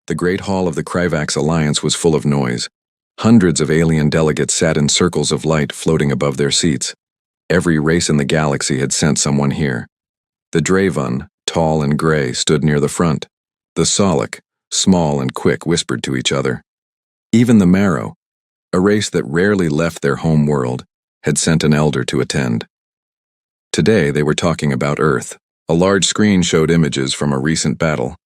The Great Hall of the Kryvax Alliance was full of noise. Hundreds of alien delegates sat in circles of light floating above their seats. Every race in the galaxy had sent someone here. The Draven, tall and gray, stood near the front. The Solak, small and quick, whispered to each other. Even the Marrow, a race that rarely left their home world, had sent an elder to attend. Today they were talking about Earth. A large screen showed images from a recent battle.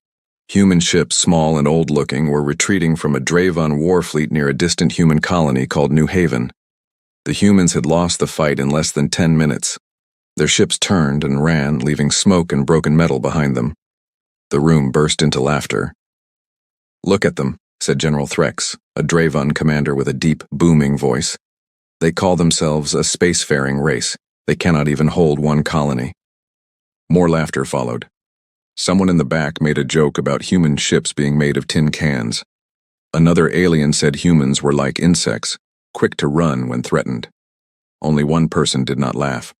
Human ships, small and old-looking, were retreating from a Draven war fleet near a distant human colony called New Haven. The humans had lost the fight in less than 10 minutes. Their ships turned and ran, leaving smoke and broken metal behind them. The room burst into laughter. "Look at them," said General Threx, a Draven commander with a deep, booming voice. "They call themselves a spacefaring race. They cannot even hold one colony." More laughter followed. Someone in the back made a joke about human ships being made of tin cans. Another alien said humans were like insects, quick to run when threatened. Only one person did not laugh.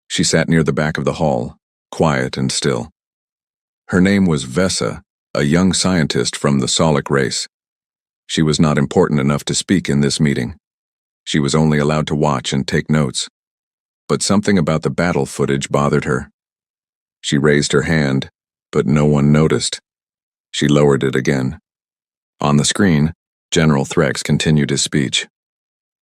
She sat near the back of the hall, quiet and still. Her name was Vesa, a young scientist from the Solak race. She was not important enough to speak in this meeting. She was only allowed to watch and take notes. But something about the battle footage bothered her. She raised her hand, but no one noticed. She lowered it again. On the screen, General Threx continued his speech.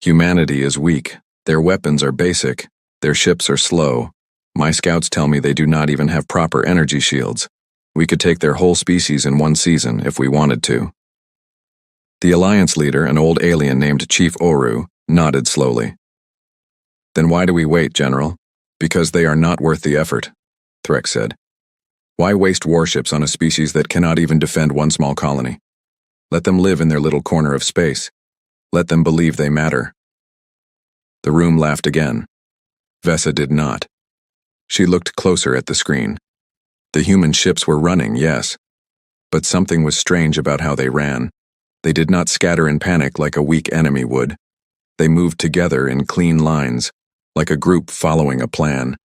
"Humanity is weak. Their weapons are basic. Their ships are slow. My scouts tell me they do not even have proper energy shields. We could take their whole species in one season if we wanted to." The Alliance leader, an old alien named Chief Oru, nodded slowly. "Then why do we wait, General? Because they are not worth the effort," Threx said. "Why waste warships on a species that cannot even defend one small colony? Let them live in their little corner of space. Let them believe they matter." The room laughed again. Vesa did not. She looked closer at the screen. The human ships were running, yes. But something was strange about how they ran. They did not scatter in panic like a weak enemy would. They moved together in clean lines, like a group following a plan.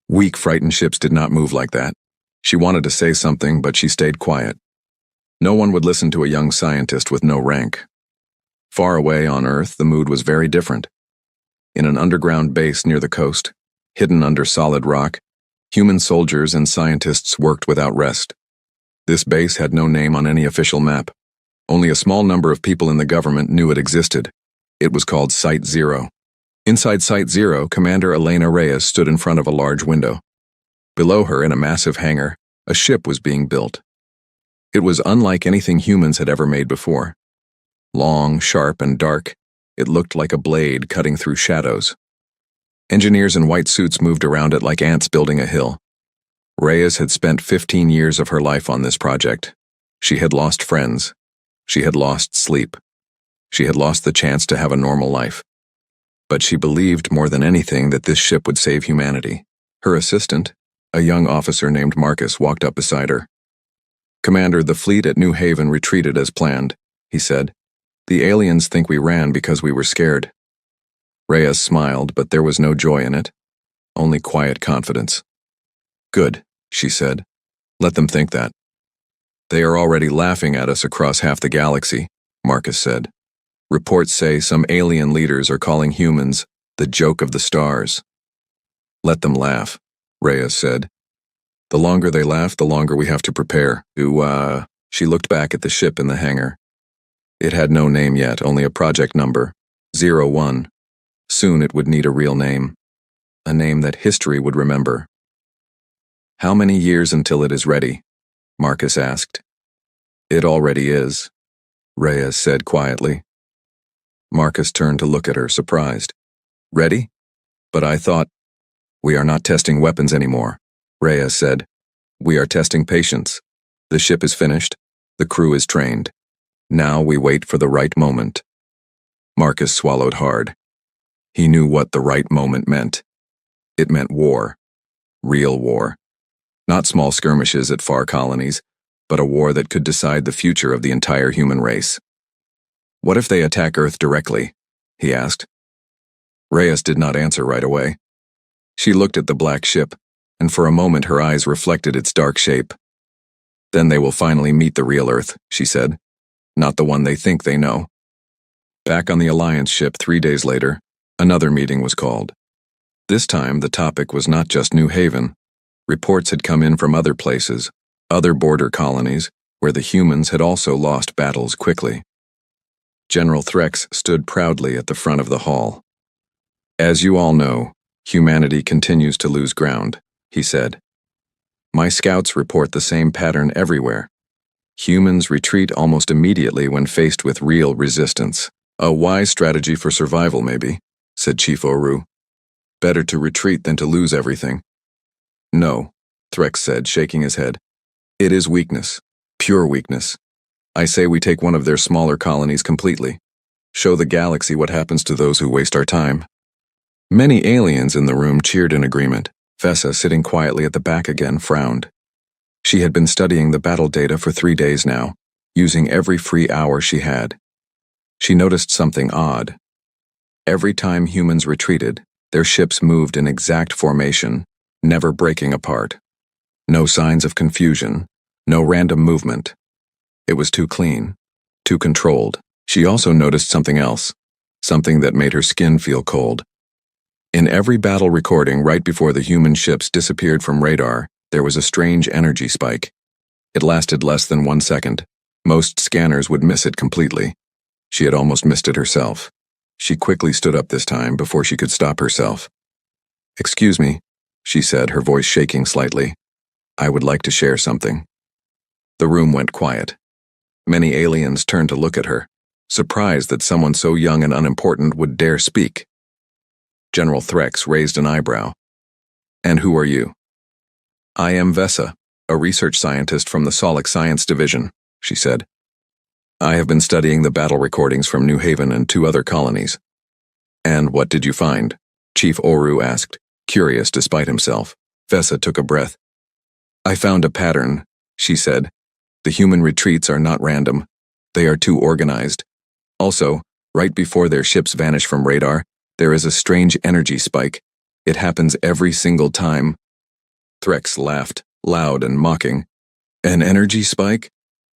Weak, frightened ships did not move like that. She wanted to say something, but she stayed quiet. No one would listen to a young scientist with no rank. Far away on Earth, the mood was very different. In an underground base near the coast, hidden under solid rock, human soldiers and scientists worked without rest. This base had no name on any official map. Only a small number of people in the government knew it existed. It was called Site Zero. Inside Site Zero, Commander Elena Reyes stood in front of a large window. Below her, in a massive hangar, a ship was being built. It was unlike anything humans had ever made before. Long, sharp, and dark, it looked like a blade cutting through shadows. Engineers in white suits moved around it like ants building a hill. Reyes had spent 15 years of her life on this project. She had lost friends. She had lost sleep. She had lost the chance to have a normal life. But she believed more than anything that this ship would save humanity. Her assistant, a young officer named Marcus, walked up beside her. "Commander, the fleet at New Haven retreated as planned," he said. "The aliens think we ran because we were scared." Reyes smiled, but there was no joy in it, only quiet confidence. "Good," she said. "Let them think that." "They are already laughing at us across half the galaxy," Marcus said. "Reports say some alien leaders are calling humans the joke of the stars." "Let them laugh," Reyes said. "The longer they laugh, the longer we have to prepare." She looked back at the ship in the hangar. It had no name yet, only a project number, 01. Soon it would need a real name, a name that history would remember. "How many years until it is ready?" Marcus asked. "It already is," Reyes said quietly. Marcus turned to look at her, surprised. "Ready? But I thought—" "We are not testing weapons anymore," Reyes said. "We are testing patience. The ship is finished. The crew is trained. Now we wait for the right moment." Marcus swallowed hard. He knew what the right moment meant. It meant war. Real war. Not small skirmishes at far colonies, but a war that could decide the future of the entire human race. "What if they attack Earth directly?" he asked. Reyes did not answer right away. She looked at the black ship, and for a moment her eyes reflected its dark shape. Then they will finally meet the real Earth, she said. Not the one they think they know. Back on the Alliance ship 3 days later, another meeting was called. This time, the topic was not just New Haven. Reports had come in from other places, other border colonies, where the humans had also lost battles quickly. General Threx stood proudly at the front of the hall. As you all know, humanity continues to lose ground, he said. My scouts report the same pattern everywhere. Humans retreat almost immediately when faced with real resistance. A wise strategy for survival, maybe, said Chief Oru. Better to retreat than to lose everything. No, Threx said, shaking his head. It is weakness, pure weakness. I say we take one of their smaller colonies completely. Show the galaxy what happens to those who waste our time. Many aliens in the room cheered in agreement. Vesa, sitting quietly at the back again, frowned. She had been studying the battle data for 3 days now, using every free hour she had. She noticed something odd. Every time humans retreated, their ships moved in exact formation, never breaking apart. No signs of confusion, no random movement. It was too clean, too controlled. She also noticed something else, something that made her skin feel cold. In every battle recording right before the human ships disappeared from radar, there was a strange energy spike. It lasted less than 1 second. Most scanners would miss it completely. She had almost missed it herself. She quickly stood up this time before she could stop herself. Excuse me, she said, her voice shaking slightly. I would like to share something. The room went quiet. Many aliens turned to look at her, surprised that someone so young and unimportant would dare speak. General Threx raised an eyebrow. And who are you? I am Vesa, a research scientist from the Solic Science Division, she said. I have been studying the battle recordings from New Haven and 2 other colonies. And what did you find? Chief Oru asked, curious despite himself. Vesa took a breath. I found a pattern, she said. The human retreats are not random. They are too organized. Also, right before their ships vanish from radar, there is a strange energy spike. It happens every single time. Threx laughed, loud and mocking. An energy spike?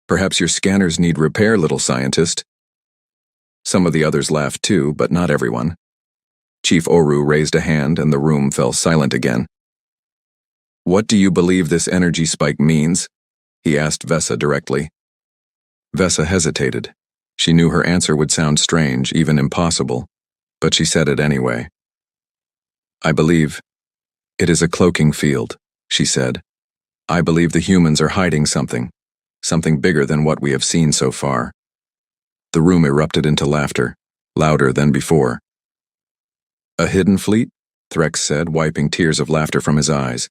Perhaps your scanners need repair, little scientist. Some of the others laughed too, but not everyone. Chief Oru raised a hand and the room fell silent again. What do you believe this energy spike means? He asked Vesa directly. Vesa hesitated. She knew her answer would sound strange, even impossible, but she said it anyway. I believe it is a cloaking field, she said. I believe the humans are hiding something bigger than what we have seen so far. The room erupted into laughter, louder than before. A hidden fleet? Threx said, wiping tears of laughter from his eyes.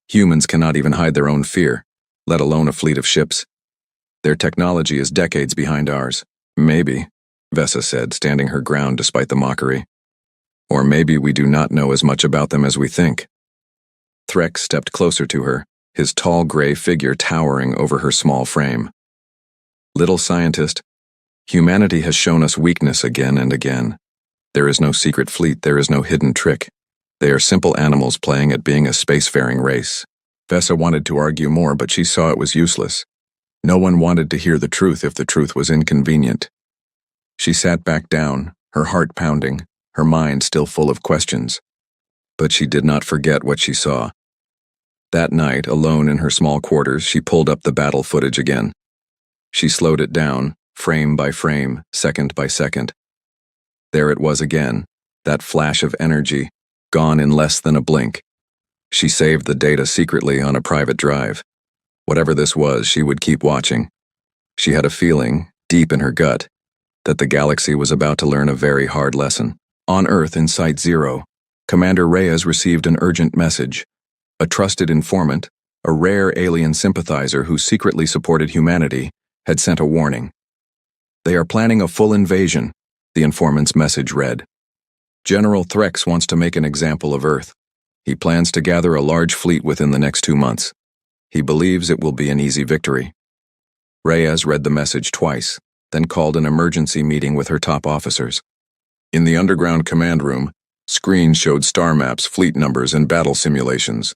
Humans cannot even hide their own fear, let alone a fleet of ships. Their technology is decades behind ours. Maybe, Vesa said, standing her ground despite the mockery. Or maybe we do not know as much about them as we think. Threx stepped closer to her, his tall gray figure towering over her small frame. Little scientist, humanity has shown us weakness again and again. There is no secret fleet, there is no hidden trick. They are simple animals playing at being a spacefaring race. Vesa wanted to argue more, but she saw it was useless. No one wanted to hear the truth if the truth was inconvenient. She sat back down, her heart pounding, her mind still full of questions. But she did not forget what she saw. That night, alone in her small quarters, she pulled up the battle footage again. She slowed it down, frame by frame, second by second. There it was again, that flash of energy, gone in less than a blink. She saved the data secretly on a private drive. Whatever this was, she would keep watching. She had a feeling, deep in her gut, that the galaxy was about to learn a very hard lesson. On Earth, in Site Zero, Commander Reyes received an urgent message. A trusted informant, a rare alien sympathizer who secretly supported humanity, had sent a warning. They are planning a full invasion, the informant's message read. General Threx wants to make an example of Earth. He plans to gather a large fleet within the next 2 months. He believes it will be an easy victory. Reyes read the message twice, then called an emergency meeting with her top officers. In the underground command room, screens showed star maps, fleet numbers, and battle simulations.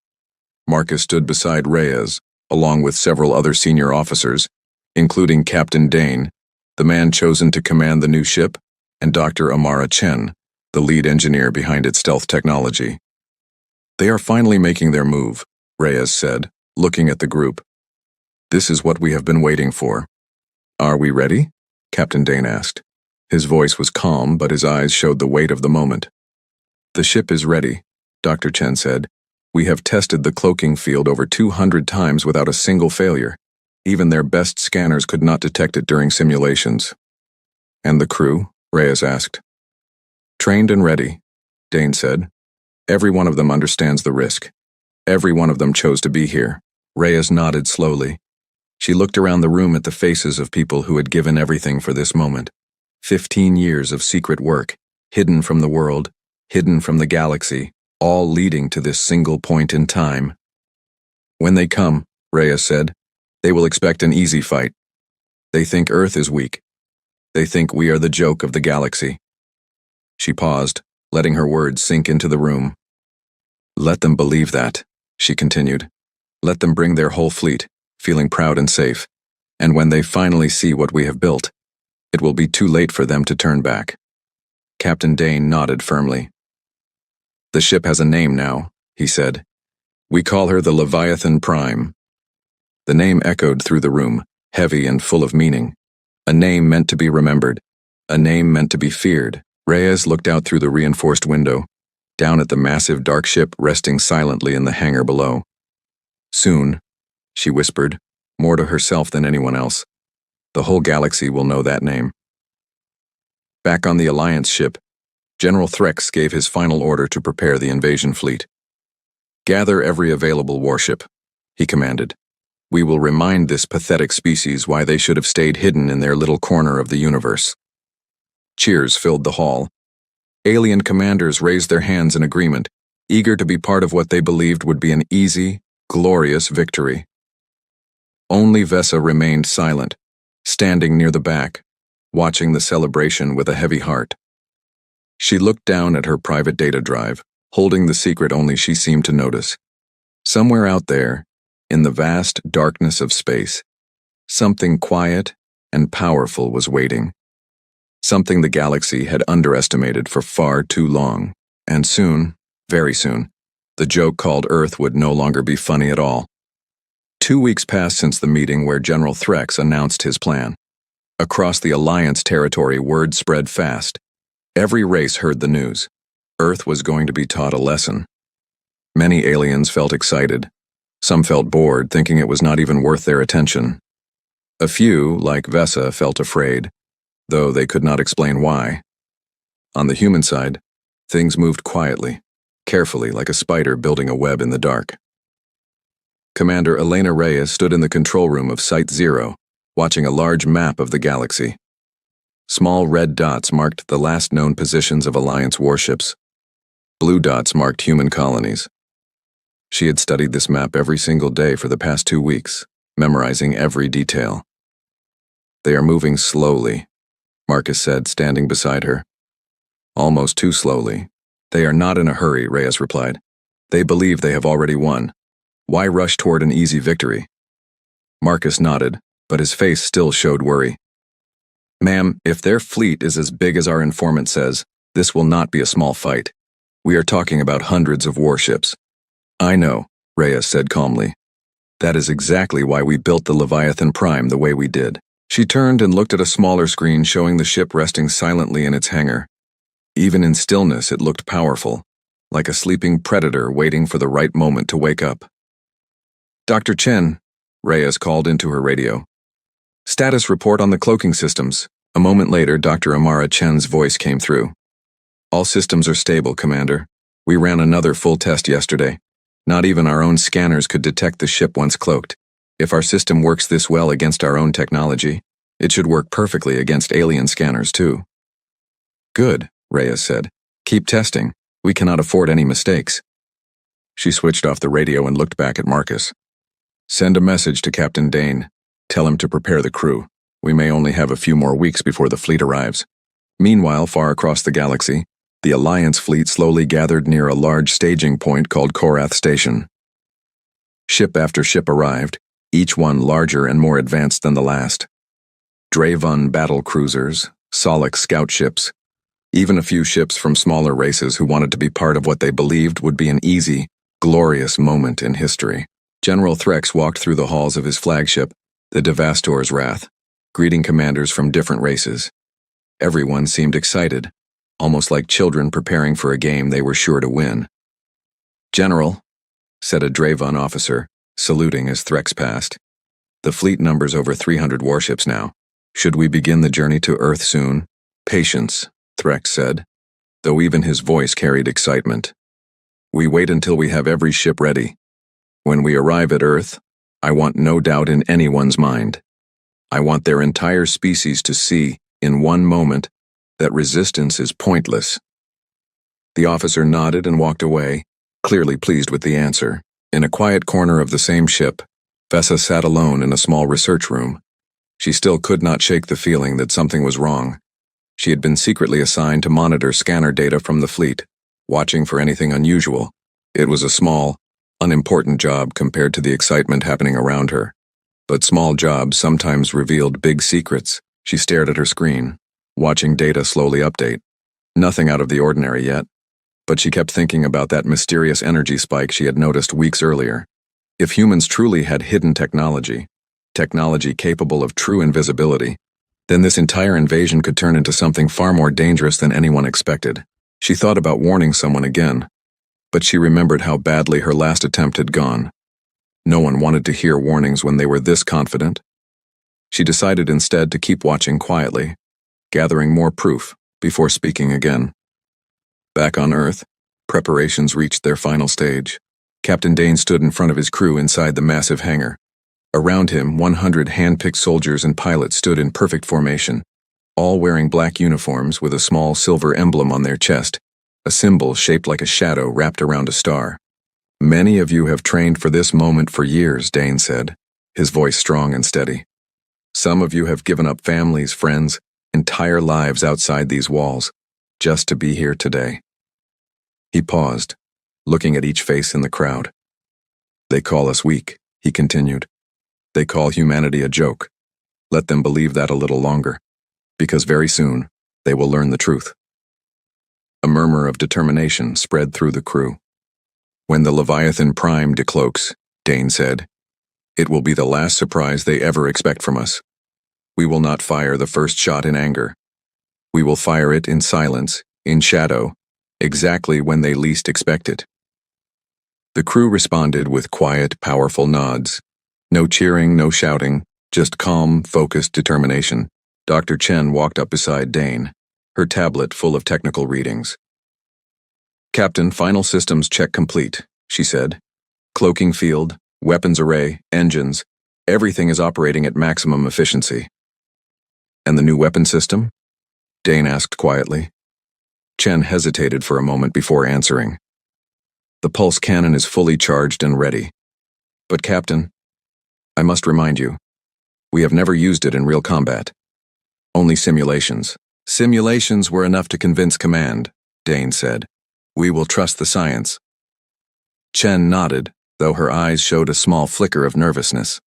Marcus stood beside Reyes, along with several other senior officers, including Captain Dane, the man chosen to command the new ship, and Dr. Amara Chen, the lead engineer behind its stealth technology. They are finally making their move, Reyes said, looking at the group. This is what we have been waiting for. Are we ready? Captain Dane asked. His voice was calm, but his eyes showed the weight of the moment. The ship is ready, Dr. Chen said. We have tested the cloaking field over 200 times without a single failure. Even their best scanners could not detect it during simulations. And the crew? Reyes asked. Trained and ready, Dane said. Every one of them understands the risk. Every one of them chose to be here. Reyes nodded slowly. She looked around the room at the faces of people who had given everything for this moment. 15 years of secret work, hidden from the world, hidden from the galaxy, all leading to this single point in time. When they come, Reyes said, they will expect an easy fight. They think Earth is weak. They think we are the joke of the galaxy. She paused, letting her words sink into the room. Let them believe that, she continued. Let them bring their whole fleet, feeling proud and safe. And when they finally see what we have built, it will be too late for them to turn back. Captain Dane nodded firmly. The ship has a name now, he said. We call her the Leviathan Prime. The name echoed through the room, heavy and full of meaning. A name meant to be remembered. A name meant to be feared. Reyes looked out through the reinforced window, down at the massive dark ship resting silently in the hangar below. Soon, she whispered, more to herself than anyone else, the whole galaxy will know that name. Back on the Alliance ship, General Threx gave his final order to prepare the invasion fleet. Gather every available warship, he commanded. We will remind this pathetic species why they should have stayed hidden in their little corner of the universe. Cheers filled the hall. Alien commanders raised their hands in agreement, eager to be part of what they believed would be an easy, glorious victory. Only Vesa remained silent, standing near the back, watching the celebration with a heavy heart. She looked down at her private data drive, holding the secret only she seemed to notice. Somewhere out there, in the vast darkness of space, something quiet and powerful was waiting. Something the galaxy had underestimated for far too long, and soon, very soon, the joke called Earth would no longer be funny at all. 2 weeks passed since the meeting where General Threx announced his plan. Across the Alliance territory, word spread fast. Every race heard the news. Earth was going to be taught a lesson. Many aliens felt excited. Some felt bored, thinking it was not even worth their attention. A few, like Vesa, felt afraid, though they could not explain why. On the human side, things moved quietly, carefully, like a spider building a web in the dark. Commander Elena Reyes stood in the control room of Site Zero, watching a large map of the galaxy. Small red dots marked the last known positions of Alliance warships. Blue dots marked human colonies. She had studied this map every single day for the past 2 weeks, memorizing every detail. They are moving slowly, Marcus said, standing beside her. Almost too slowly. They are not in a hurry, Reyes replied. They believe they have already won. Why rush toward an easy victory? Marcus nodded, but his face still showed worry. Ma'am, if their fleet is as big as our informant says, this will not be a small fight. We are talking about hundreds of warships. I know, Reyes said calmly. That is exactly why we built the Leviathan Prime the way we did. She turned and looked at a smaller screen showing the ship resting silently in its hangar. Even in stillness, it looked powerful, like a sleeping predator waiting for the right moment to wake up. Dr. Chen, Reyes called into her radio. Status report on the cloaking systems. A moment later, Dr. Amara Chen's voice came through. All systems are stable, Commander. We ran another full test yesterday. Not even our own scanners could detect the ship once cloaked. If our system works this well against our own technology, it should work perfectly against alien scanners too. Good, Reyes said. Keep testing. We cannot afford any mistakes. She switched off the radio and looked back at Marcus. Send a message to Captain Dane. Tell him to prepare the crew. We may only have a few more weeks before the fleet arrives. Meanwhile, far across the galaxy, the Alliance fleet slowly gathered near a large staging point called Korath Station. Ship after ship arrived, each one larger and more advanced than the last. Dravon battle cruisers, Solek scout ships, even a few ships from smaller races who wanted to be part of what they believed would be an easy, glorious moment in history. General Threx walked through the halls of his flagship, the Devastor's Wrath, greeting commanders from different races. Everyone seemed excited, almost like children preparing for a game they were sure to win. "General," said a Dravon officer, saluting as Threx passed. "The fleet numbers over 300 warships now. Should we begin the journey to Earth soon?" "Patience," Threx said, though even his voice carried excitement. "We wait until we have every ship ready. When we arrive at Earth, I want no doubt in anyone's mind. I want their entire species to see, in one moment, that resistance is pointless." The officer nodded and walked away, clearly pleased with the answer. In a quiet corner of the same ship, Vesa sat alone in a small research room. She still could not shake the feeling that something was wrong. She had been secretly assigned to monitor scanner data from the fleet, watching for anything unusual. It was a small, unimportant job compared to the excitement happening around her. But small jobs sometimes revealed big secrets. She stared at her screen, watching data slowly update. Nothing out of the ordinary yet, but she kept thinking about that mysterious energy spike she had noticed weeks earlier. If humans truly had hidden technology capable of true invisibility, then this entire invasion could turn into something far more dangerous than anyone expected. She thought about warning someone again, but she remembered how badly her last attempt had gone. No one wanted to hear warnings when they were this confident. She decided instead to keep watching quietly, gathering more proof before speaking again. Back on Earth, preparations reached their final stage. Captain Dane stood in front of his crew inside the massive hangar. Around him, 100 hand-picked soldiers and pilots stood in perfect formation, all wearing black uniforms with a small silver emblem on their chest, a symbol shaped like a shadow wrapped around a star. "Many of you have trained for this moment for years," Dane said, his voice strong and steady. "Some of you have given up families, friends, entire lives outside these walls, just to be here today." He paused, looking at each face in the crowd. "They call us weak," he continued. "They call humanity a joke. Let them believe that a little longer, because very soon they will learn the truth." A murmur of determination spread through the crew. "When the Leviathan Prime decloaks," Dane said, "it will be the last surprise they ever expect from us. We will not fire the first shot in anger. We will fire it in silence, in shadow, exactly when they least expect it." The crew responded with quiet, powerful nods. No cheering, no shouting, just calm, focused determination. Dr. Chen walked up beside Dane, her tablet full of technical readings. "Captain, final systems check complete," she said. "Cloaking field, weapons array, engines, everything is operating at maximum efficiency." "And the new weapon system?" Dane asked quietly. Chen hesitated for a moment before answering. "The pulse cannon is fully charged and ready. But Captain, I must remind you, we have never used it in real combat. Only simulations." "Simulations were enough to convince command," Dane said. "We will trust the science." Chen nodded, though her eyes showed a small flicker of nervousness.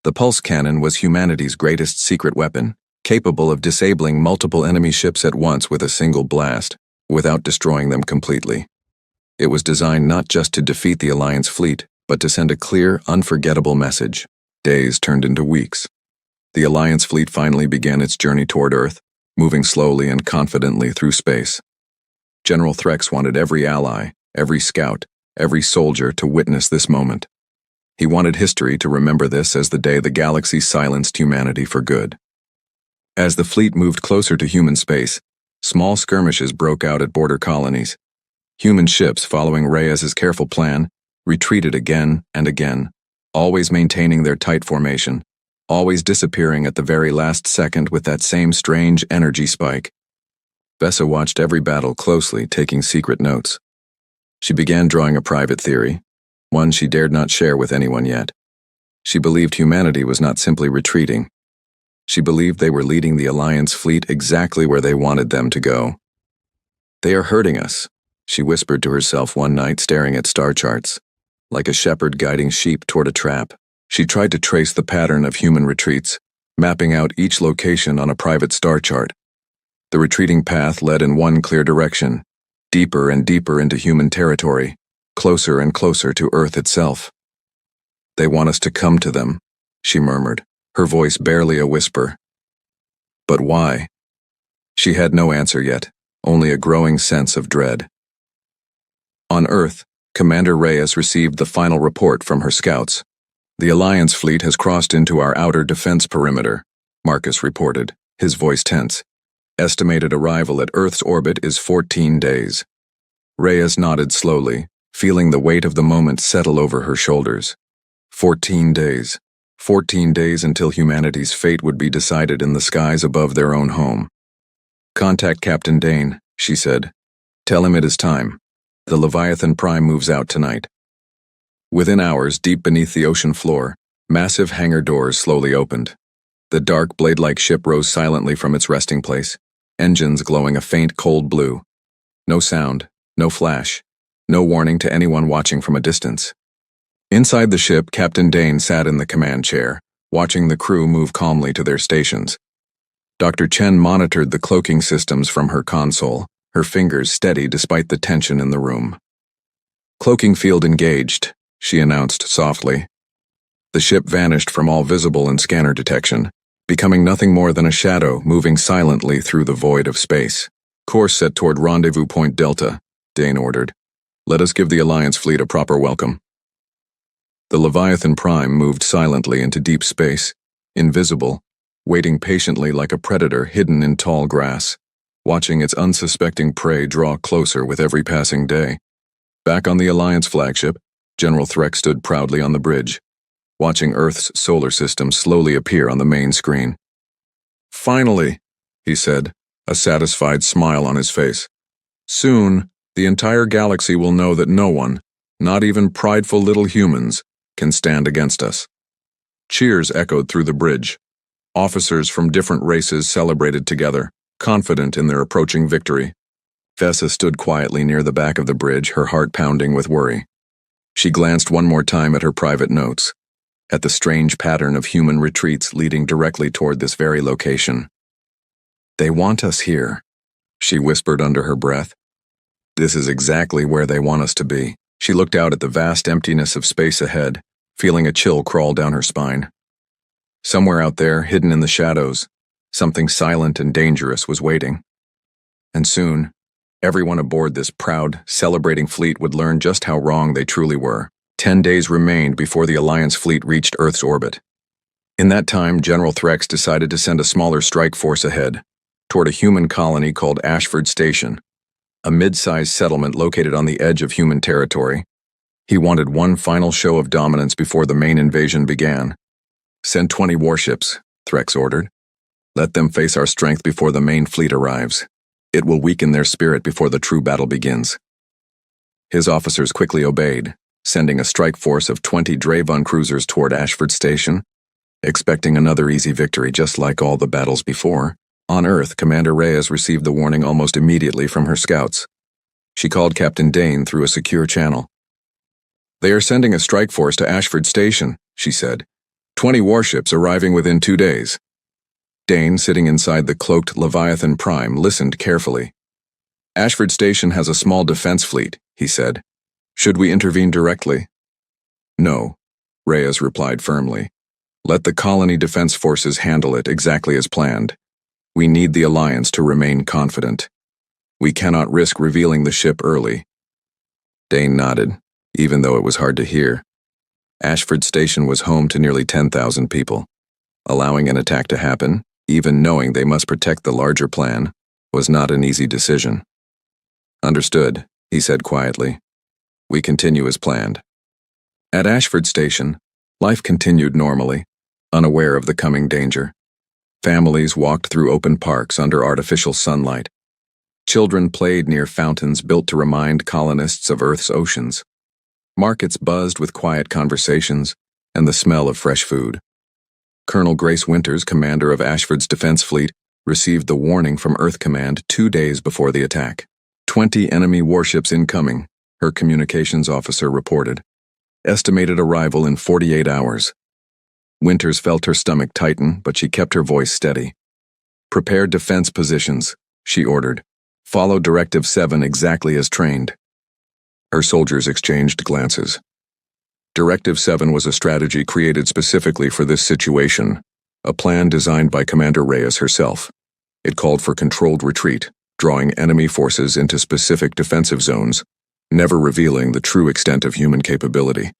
The pulse cannon was humanity's greatest secret weapon, capable of disabling multiple enemy ships at once with a single blast, without destroying them completely. It was designed not just to defeat the Alliance fleet, but to send a clear, unforgettable message. Days turned into weeks. The Alliance fleet finally began its journey toward Earth, moving slowly and confidently through space. General Threx wanted every ally, every scout, every soldier to witness this moment. He wanted history to remember this as the day the galaxy silenced humanity for good. As the fleet moved closer to human space, small skirmishes broke out at border colonies. Human ships, following Reyes's careful plan, retreated again and again, always maintaining their tight formation, always disappearing at the very last second with that same strange energy spike. Vesa watched every battle closely, taking secret notes. She began drawing a private theory, one she dared not share with anyone yet. She believed humanity was not simply retreating. She believed they were leading the Alliance fleet exactly where they wanted them to go. "They are hurting us," she whispered to herself one night, staring at star charts. Like a shepherd guiding sheep toward a trap, She tried to trace the pattern of human retreats, mapping out each location on a private star chart. The retreating path led in one clear direction, deeper and deeper into human territory, closer and closer to Earth itself. "They want us to come to them," she murmured, her voice barely a whisper. But why? She had no answer yet, only a growing sense of dread. On Earth, Commander Reyes received the final report from her scouts. "The Alliance fleet has crossed into our outer defense perimeter," Marcus reported, his voice tense. "Estimated arrival at Earth's orbit is 14 days. Reyes nodded slowly, feeling the weight of the moment settle over her shoulders. 14 days. 14 days until humanity's fate would be decided in the skies above their own home. "Contact Captain Dane," she said. "Tell him it is time. The Leviathan Prime moves out tonight." Within hours, deep beneath the ocean floor, massive hangar doors slowly opened. The dark, blade-like ship rose silently from its resting place, engines glowing a faint, cold blue. No sound, no flash, no warning to anyone watching from a distance. Inside the ship, Captain Dane sat in the command chair, watching the crew move calmly to their stations. Dr. Chen monitored the cloaking systems from her console, her fingers steady despite the tension in the room. "Cloaking field engaged," she announced softly. The ship vanished from all visible and scanner detection, becoming nothing more than a shadow moving silently through the void of space. "Course set toward Rendezvous Point Delta," Dane ordered. "Let us give the Alliance fleet a proper welcome." The Leviathan Prime moved silently into deep space, invisible, waiting patiently like a predator hidden in tall grass, watching its unsuspecting prey draw closer with every passing day. Back on the Alliance flagship, General Threck stood proudly on the bridge, watching Earth's solar system slowly appear on the main screen. "Finally," he said, a satisfied smile on his face. "Soon, the entire galaxy will know that no one, not even prideful little humans, can stand against us." Cheers echoed through the bridge. Officers from different races celebrated together, confident in their approaching victory. Vessa stood quietly near the back of the bridge, her heart pounding with worry. She glanced one more time at her private notes, at the strange pattern of human retreats leading directly toward this very location. "They want us here," she whispered under her breath. "This is exactly where they want us to be." She looked out at the vast emptiness of space ahead, feeling a chill crawl down her spine. Somewhere out there, hidden in the shadows, something silent and dangerous was waiting. And soon, everyone aboard this proud, celebrating fleet would learn just how wrong they truly were. 10 days remained before the Alliance fleet reached Earth's orbit. In that time, General Threx decided to send a smaller strike force ahead, toward a human colony called Ashford Station, a mid-sized settlement located on the edge of human territory. He wanted one final show of dominance before the main invasion began. "Send 20 warships," Threx ordered. "Let them face our strength before the main fleet arrives. It will weaken their spirit before the true battle begins." His officers quickly obeyed, sending a strike force of 20 Dravon cruisers toward Ashford Station, expecting another easy victory just like all the battles before. On Earth, Commander Reyes received the warning almost immediately from her scouts. She called Captain Dane through a secure channel. "They are sending a strike force to Ashford Station," she said. 20 warships arriving within 2 days. Dane, sitting inside the cloaked Leviathan Prime, listened carefully. "Ashford Station has a small defense fleet," he said. "Should we intervene directly?" "No," Reyes replied firmly. "Let the colony defense forces handle it exactly as planned. We need the Alliance to remain confident. We cannot risk revealing the ship early." Dane nodded, even though it was hard to hear. Ashford Station was home to nearly 10,000 people. Allowing an attack to happen, even knowing they must protect the larger plan, was not an easy decision. "Understood," he said quietly. "We continue as planned." At Ashford Station, life continued normally, unaware of the coming danger. Families walked through open parks under artificial sunlight. Children played near fountains built to remind colonists of Earth's oceans. Markets buzzed with quiet conversations and the smell of fresh food. Colonel Grace Winters, commander of Ashford's defense fleet, received the warning from Earth Command 2 days before the attack. 20 enemy warships incoming, her communications officer reported. Estimated arrival in 48 hours. Winters felt her stomach tighten, but she kept her voice steady. "Prepare defense positions," she ordered. "Follow Directive 7 exactly as trained." Her soldiers exchanged glances. Directive 7 was a strategy created specifically for this situation, a plan designed by Commander Reyes herself. It called for controlled retreat, drawing enemy forces into specific defensive zones, never revealing the true extent of human capability.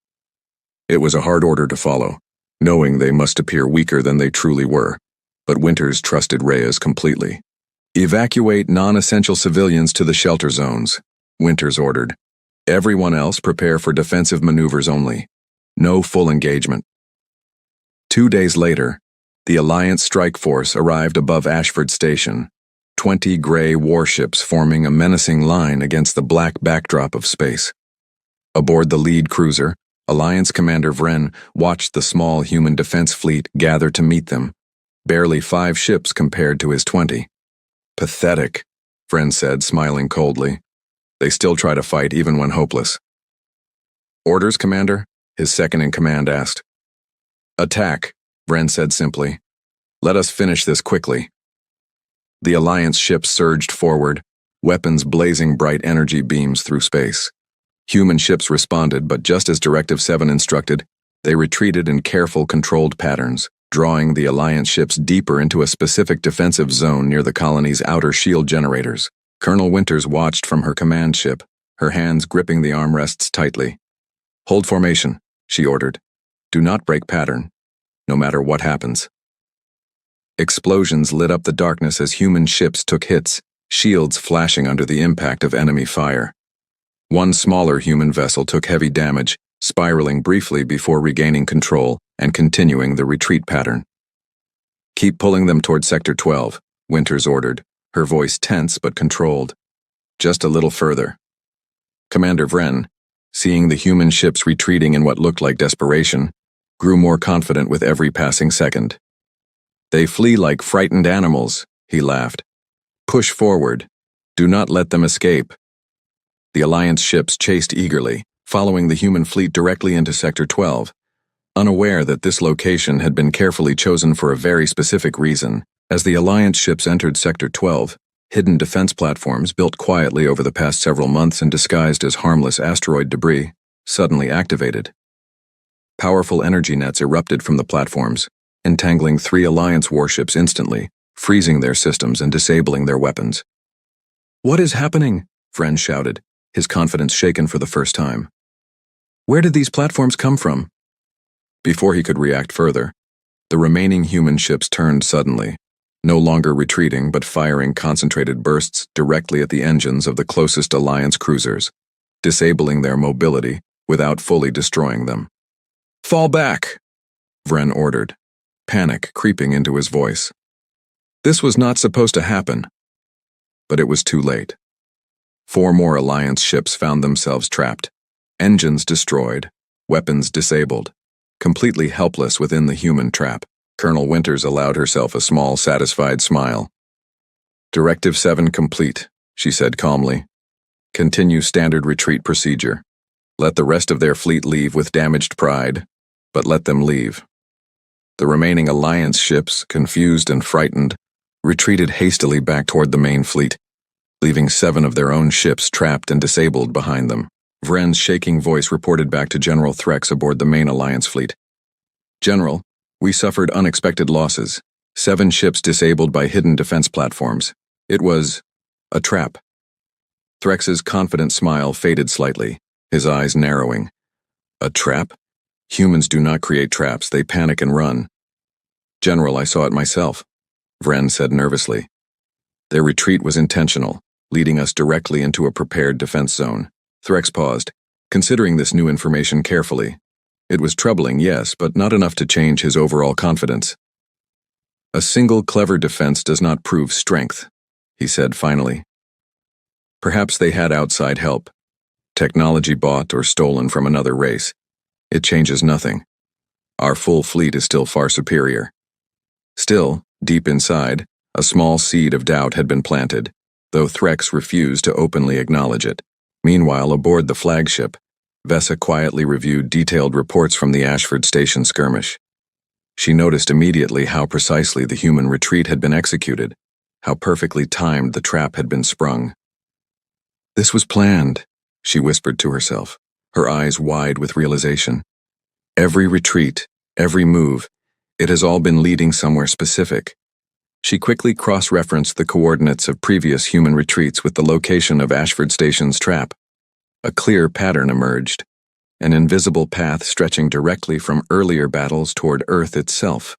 It was a hard order to follow, knowing they must appear weaker than they truly were, but Winters trusted Reyes completely. "Evacuate non-essential civilians to the shelter zones," Winters ordered. "Everyone else prepare for defensive maneuvers only. No full engagement." 2 days later, the Alliance strike force arrived above Ashford Station, 20 gray warships forming a menacing line against the black backdrop of space. Aboard the lead cruiser, Alliance Commander Vren watched the small human defense fleet gather to meet them, barely 5 ships compared to his 20. "Pathetic," Vren said, smiling coldly. "They still try to fight even when hopeless." "Orders, Commander?" his second-in-command asked. "Attack," Vren said simply. "Let us finish this quickly." The Alliance ships surged forward, weapons blazing bright energy beams through space. Human ships responded, but just as Directive 7 instructed, they retreated in careful, controlled patterns, drawing the Alliance ships deeper into a specific defensive zone near the colony's outer shield generators. Colonel Winters watched from her command ship, her hands gripping the armrests tightly. "Hold formation," she ordered. "Do not break pattern, no matter what happens." Explosions lit up the darkness as human ships took hits, shields flashing under the impact of enemy fire. One smaller human vessel took heavy damage, spiraling briefly before regaining control and continuing the retreat pattern. "Keep pulling them toward Sector 12, Winters ordered, her voice tense but controlled. "Just a little further." Commander Vren, seeing the human ships retreating in what looked like desperation, grew more confident with every passing second. "They flee like frightened animals," he laughed. "Push forward. Do not let them escape." The Alliance ships chased eagerly, following the human fleet directly into Sector 12, unaware that this location had been carefully chosen for a very specific reason. As the Alliance ships entered Sector 12, hidden defense platforms built quietly over the past several months and disguised as harmless asteroid debris suddenly activated. Powerful energy nets erupted from the platforms, entangling 3 Alliance warships instantly, freezing their systems and disabling their weapons. "What is happening?" Vren shouted, his confidence shaken for the first time. "Where did these platforms come from?" Before he could react further, the remaining human ships turned suddenly, no longer retreating but firing concentrated bursts directly at the engines of the closest Alliance cruisers, disabling their mobility without fully destroying them. "Fall back," Vren ordered, panic creeping into his voice. This was not supposed to happen, but it was too late. 4 more Alliance ships found themselves trapped, engines destroyed, weapons disabled, completely helpless within the human trap. Colonel Winters allowed herself a small, satisfied smile. "Directive 7 complete," she said calmly. "Continue standard retreat procedure. Let the rest of their fleet leave with damaged pride, but let them leave." The remaining Alliance ships, confused and frightened, retreated hastily back toward the main fleet, leaving 7 of their own ships trapped and disabled behind them. Vren's shaking voice reported back to General Threx aboard the main Alliance fleet. "General, we suffered unexpected losses. 7 ships disabled by hidden defense platforms. It was a trap." Threx's confident smile faded slightly, his eyes narrowing. "A trap? Humans do not create traps, they panic and run." "General, I saw it myself," Vren said nervously. "Their retreat was intentional, leading us directly into a prepared defense zone." Threx paused, considering this new information carefully. It was troubling, yes, but not enough to change his overall confidence. "A single clever defense does not prove strength," he said finally. "Perhaps they had outside help, technology bought or stolen from another race. It changes nothing. Our full fleet is still far superior." Still, deep inside, a small seed of doubt had been planted, though Threx refused to openly acknowledge it. Meanwhile, aboard the flagship, Vesa quietly reviewed detailed reports from the Ashford Station skirmish. She noticed immediately how precisely the human retreat had been executed, how perfectly timed the trap had been sprung. This was planned, she whispered to herself, her eyes wide with realization. Every retreat, every move, it has all been leading somewhere specific. She quickly cross-referenced the coordinates of previous human retreats with the location of Ashford Station's trap. A clear pattern emerged, an invisible path stretching directly from earlier battles toward Earth itself.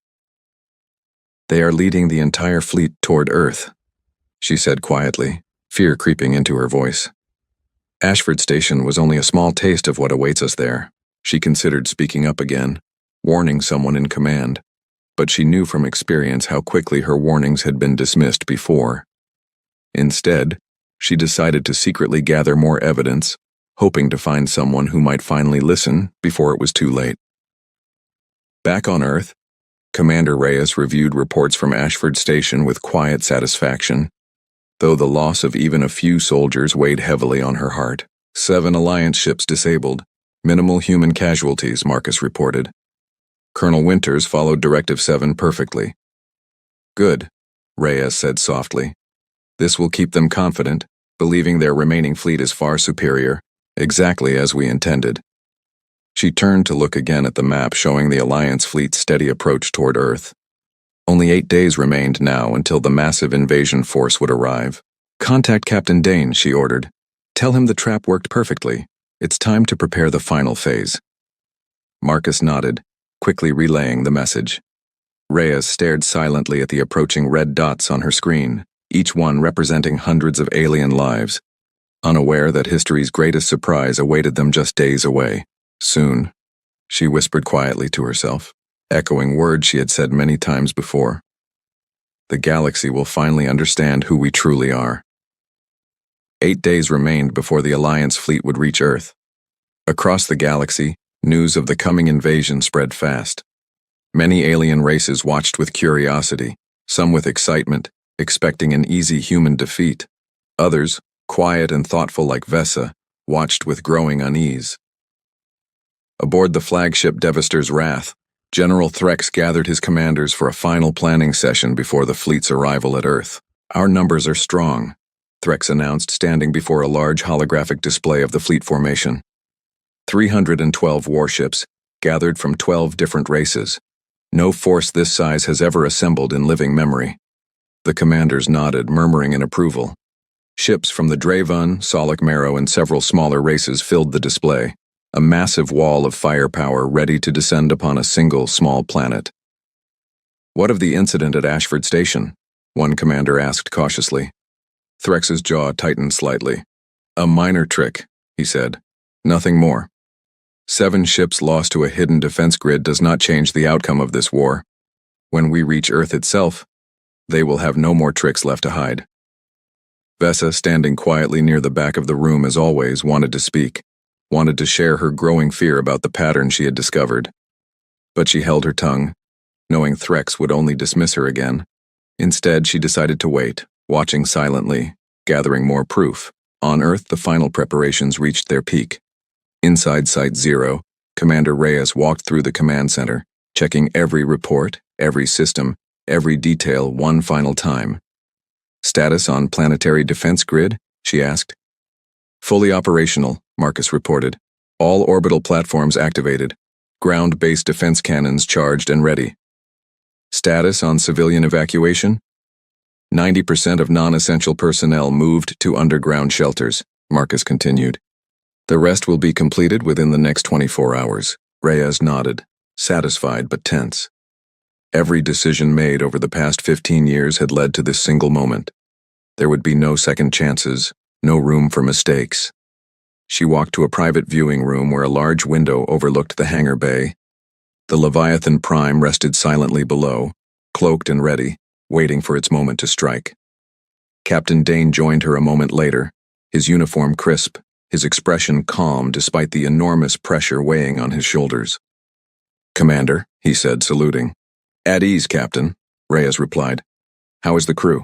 They are leading the entire fleet toward Earth, she said quietly, fear creeping into her voice. Ashford Station was only a small taste of what awaits us there. She considered speaking up again, warning someone in command, but she knew from experience how quickly her warnings had been dismissed before. Instead, she decided to secretly gather more evidence, hoping to find someone who might finally listen before it was too late. Back on Earth, Commander Reyes reviewed reports from Ashford Station with quiet satisfaction, though the loss of even a few soldiers weighed heavily on her heart. 7 Alliance ships disabled. Minimal human casualties, Marcus reported. Colonel Winters followed Directive 7 perfectly. Good, Reyes said softly. This will keep them confident, believing their remaining fleet is far superior, exactly as we intended. She turned to look again at the map showing the Alliance fleet's steady approach toward Earth. Only 8 days remained now until the massive invasion force would arrive. Contact Captain Dane, she ordered. Tell him the trap worked perfectly. It's time to prepare the final phase. Marcus nodded, quickly relaying the message. Reyes stared silently at the approaching red dots on her screen, each one representing hundreds of alien lives, unaware that history's greatest surprise awaited them just days away. Soon, she whispered quietly to herself, echoing words she had said many times before. The galaxy will finally understand who we truly are. 8 days remained before the Alliance fleet would reach Earth. Across the galaxy, news of the coming invasion spread fast. Many alien races watched with curiosity, some with excitement, expecting an easy human defeat. Others, quiet and thoughtful like Vesa, watched with growing unease. Aboard the flagship Devastator's Wrath, General Threx gathered his commanders for a final planning session before the fleet's arrival at Earth. Our numbers are strong, Threx announced, standing before a large holographic display of the fleet formation. 312 warships, gathered from 12 different races. No force this size has ever assembled in living memory. The commanders nodded, murmuring in approval. Ships from the Draven, Solak Marrow, and several smaller races filled the display, a massive wall of firepower ready to descend upon a single small planet. What of the incident at Ashford Station? One commander asked cautiously. Threx's jaw tightened slightly. A minor trick, he said. Nothing more. 7 ships lost to a hidden defense grid does not change the outcome of this war. When we reach Earth itself, they will have no more tricks left to hide. Vesa, standing quietly near the back of the room as always, wanted to speak, wanted to share her growing fear about the pattern she had discovered. But she held her tongue, knowing Threx would only dismiss her again. Instead, she decided to wait, watching silently, gathering more proof. On Earth, the final preparations reached their peak. Inside Site 0, Commander Reyes walked through the command center, checking every report, every system, every detail one final time. Status on planetary defense grid? She asked. Fully operational, Marcus reported. All orbital platforms activated. Ground-based defense cannons charged and ready. Status on civilian evacuation? 90% of non-essential personnel moved to underground shelters, Marcus continued. The rest will be completed within the next 24 hours. Reyes nodded, satisfied but tense. Every decision made over the past 15 years had led to this single moment. There would be no second chances, no room for mistakes. She walked to a private viewing room where a large window overlooked the hangar bay. The Leviathan Prime rested silently below, cloaked and ready, waiting for its moment to strike. Captain Dane joined her a moment later, his uniform crisp, his expression calm despite the enormous pressure weighing on his shoulders. "Commander," he said, saluting. "At ease, Captain," Reyes replied. "How is the crew?"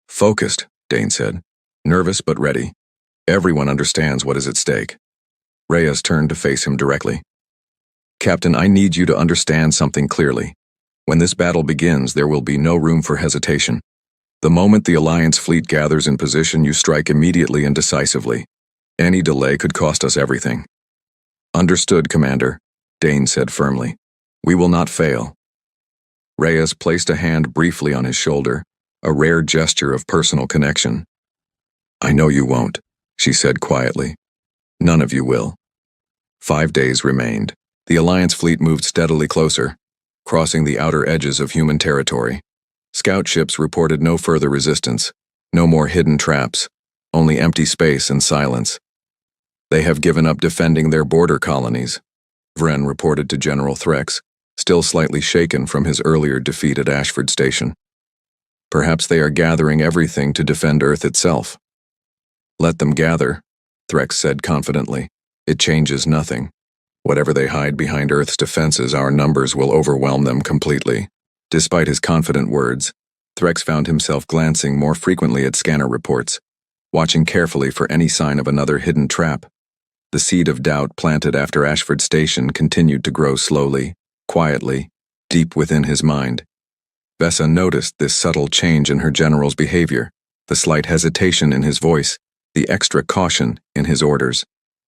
"Focused," Dane said. "Nervous but ready. Everyone understands what is at stake." Reyes turned to face him directly. "Captain, I need you to understand something clearly. When this battle begins, there will be no room for hesitation. The moment the Alliance fleet gathers in position, you strike immediately and decisively. Any delay could cost us everything. Understood, Commander, Dane said firmly. We will not fail. Reyes placed a hand briefly on his shoulder, a rare gesture of personal connection. I know you won't, she said quietly. None of you will. 5 days remained. The Alliance fleet moved steadily closer, crossing the outer edges of human territory. Scout ships reported no further resistance, no more hidden traps, only empty space and silence. They have given up defending their border colonies, Vren reported to General Threx, still slightly shaken from his earlier defeat at Ashford Station. Perhaps they are gathering everything to defend Earth itself. Let them gather, Threx said confidently. It changes nothing. Whatever they hide behind Earth's defenses, our numbers will overwhelm them completely. Despite his confident words, Threx found himself glancing more frequently at scanner reports, watching carefully for any sign of another hidden trap. The seed of doubt planted after Ashford Station continued to grow slowly, quietly, deep within his mind. Vesa noticed this subtle change in her general's behavior, the slight hesitation in his voice, the extra caution in his orders.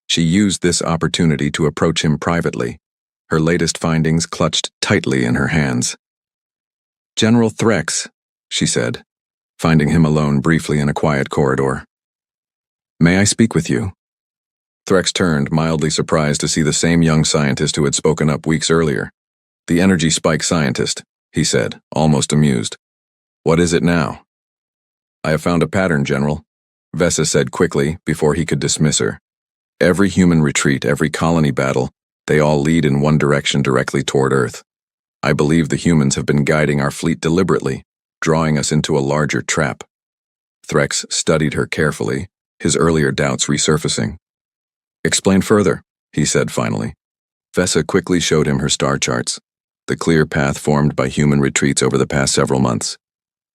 She used this opportunity to approach him privately, her latest findings clutched tightly in her hands. General Threx, she said, finding him alone briefly in a quiet corridor. May I speak with you? Threx turned, mildly surprised to see the same young scientist who had spoken up weeks earlier. The energy spike scientist, he said, almost amused. What is it now? I have found a pattern, General, Vesa said quickly before he could dismiss her. Every human retreat, every colony battle, they all lead in one direction directly toward Earth. I believe the humans have been guiding our fleet deliberately, drawing us into a larger trap. Threx studied her carefully, his earlier doubts resurfacing. Explain further, he said finally. Vesa quickly showed him her star charts, the clear path formed by human retreats over the past several months.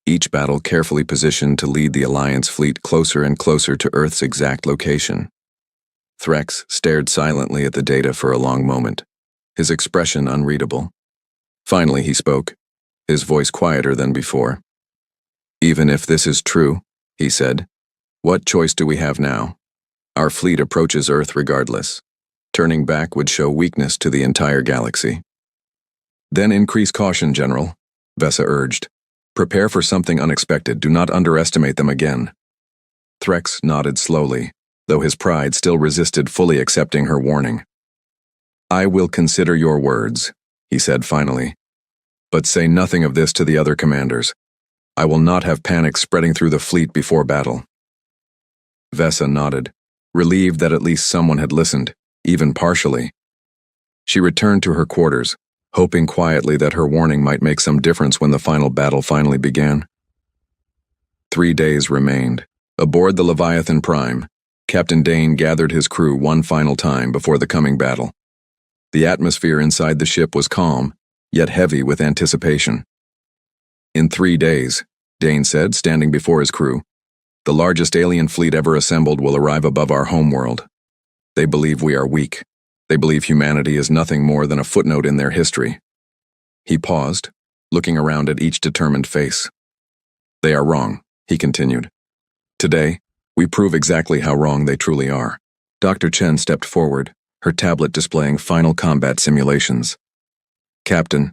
Each battle carefully positioned to lead the Alliance fleet closer and closer to Earth's exact location. Threx stared silently at the data for a long moment, his expression unreadable. Finally he spoke, his voice quieter than before. Even if this is true, he said, what choice do we have now? Our fleet approaches Earth regardless. Turning back would show weakness to the entire galaxy. Then increase caution, General, Vesa urged. Prepare for something unexpected. Do not underestimate them again. Threx nodded slowly, though his pride still resisted fully accepting her warning. I will consider your words, he said finally. But say nothing of this to the other commanders. I will not have panic spreading through the fleet before battle. Vesa nodded, relieved that at least someone had listened, even partially. She returned to her quarters, hoping quietly that her warning might make some difference when the final battle finally began. 3 days remained. Aboard the Leviathan Prime, Captain Dane gathered his crew one final time before the coming battle. The atmosphere inside the ship was calm, yet heavy with anticipation. In 3 days, Dane said, standing before his crew, the largest alien fleet ever assembled will arrive above our homeworld. They believe we are weak. They believe humanity is nothing more than a footnote in their history. He paused, looking around at each determined face. They are wrong, he continued. Today, we prove exactly how wrong they truly are. Dr. Chen stepped forward, her tablet displaying final combat simulations. Captain,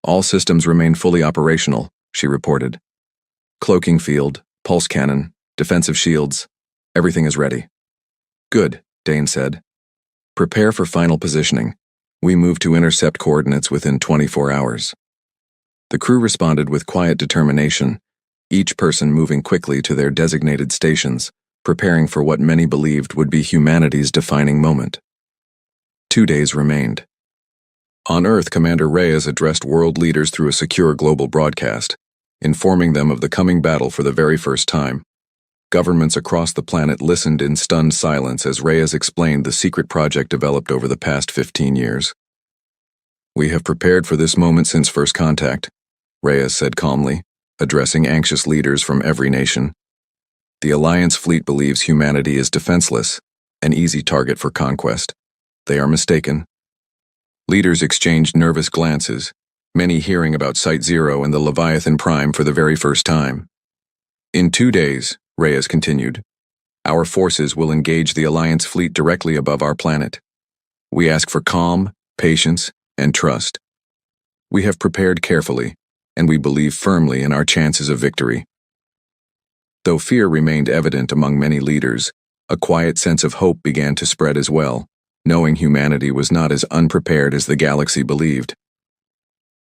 all systems remain fully operational, she reported. Cloaking field, pulse cannon, defensive shields, everything is ready. Good, Dane said. Prepare for final positioning. We move to intercept coordinates within 24 hours. The crew responded with quiet determination, each person moving quickly to their designated stations, preparing for what many believed would be humanity's defining moment. 2 days remained. On Earth, Commander Reyes addressed world leaders through a secure global broadcast, informing them of the coming battle for the very first time. Governments across the planet listened in stunned silence as Reyes explained the secret project developed over the past 15 years. We have prepared for this moment since first contact, Reyes said calmly, addressing anxious leaders from every nation. The Alliance fleet believes humanity is defenseless, an easy target for conquest. They are mistaken. Leaders exchanged nervous glances, many hearing about Site Zero and the Leviathan Prime for the very first time. In 2 days, Reyes continued, our forces will engage the Alliance fleet directly above our planet. We ask for calm, patience, and trust. We have prepared carefully, and we believe firmly in our chances of victory. Though fear remained evident among many leaders, a quiet sense of hope began to spread as well, knowing humanity was not as unprepared as the galaxy believed.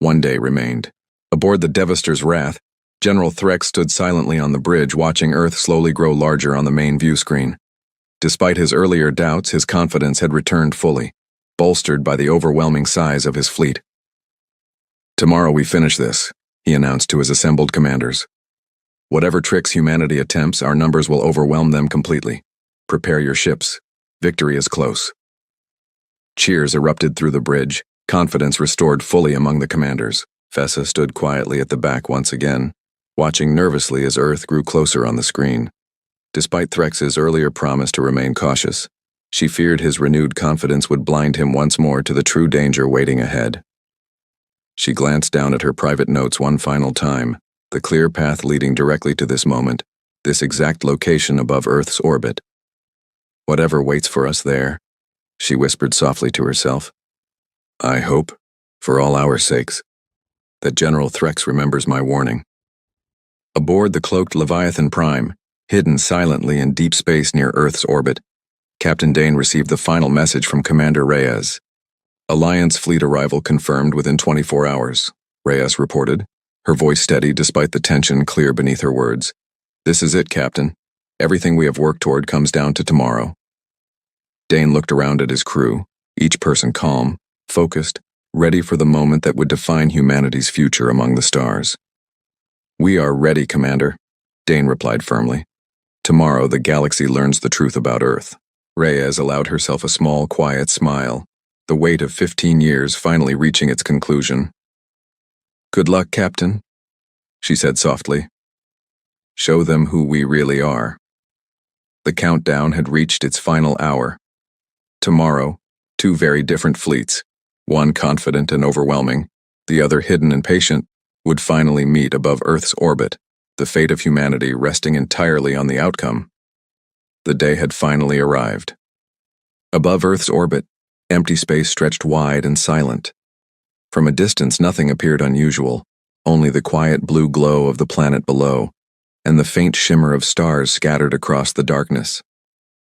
One day remained. Aboard the Devastator's Wrath, General Threx stood silently on the bridge watching Earth slowly grow larger on the main view screen. Despite his earlier doubts, his confidence had returned fully, bolstered by the overwhelming size of his fleet. Tomorrow we finish this, he announced to his assembled commanders. Whatever tricks humanity attempts, our numbers will overwhelm them completely. Prepare your ships. Victory is close. Cheers erupted through the bridge, confidence restored fully among the commanders. Vesa stood quietly at the back once again, watching nervously as Earth grew closer on the screen. Despite Threx's earlier promise to remain cautious, she feared his renewed confidence would blind him once more to the true danger waiting ahead. She glanced down at her private notes one final time, the clear path leading directly to this moment, this exact location above Earth's orbit. Whatever waits for us there, she whispered softly to herself. I hope, for all our sakes, that General Threx remembers my warning. Aboard the cloaked Leviathan Prime, hidden silently in deep space near Earth's orbit, Captain Dane received the final message from Commander Reyes. Alliance fleet arrival confirmed within 24 hours, Reyes reported, her voice steady despite the tension clear beneath her words. This is it, Captain. Everything we have worked toward comes down to tomorrow. Dane looked around at his crew, each person calm, focused, ready for the moment that would define humanity's future among the stars. We are ready, Commander, Dane replied firmly. Tomorrow the galaxy learns the truth about Earth. Reyes allowed herself a small, quiet smile, the weight of 15 years finally reaching its conclusion. Good luck, Captain, she said softly. Show them who we really are. The countdown had reached its final hour. Tomorrow, 2 very different fleets, one confident and overwhelming, the other hidden and patient, would finally meet above Earth's orbit, the fate of humanity resting entirely on the outcome. The day had finally arrived. Above Earth's orbit, empty space stretched wide and silent. From a distance, nothing appeared unusual, only the quiet blue glow of the planet below, and the faint shimmer of stars scattered across the darkness.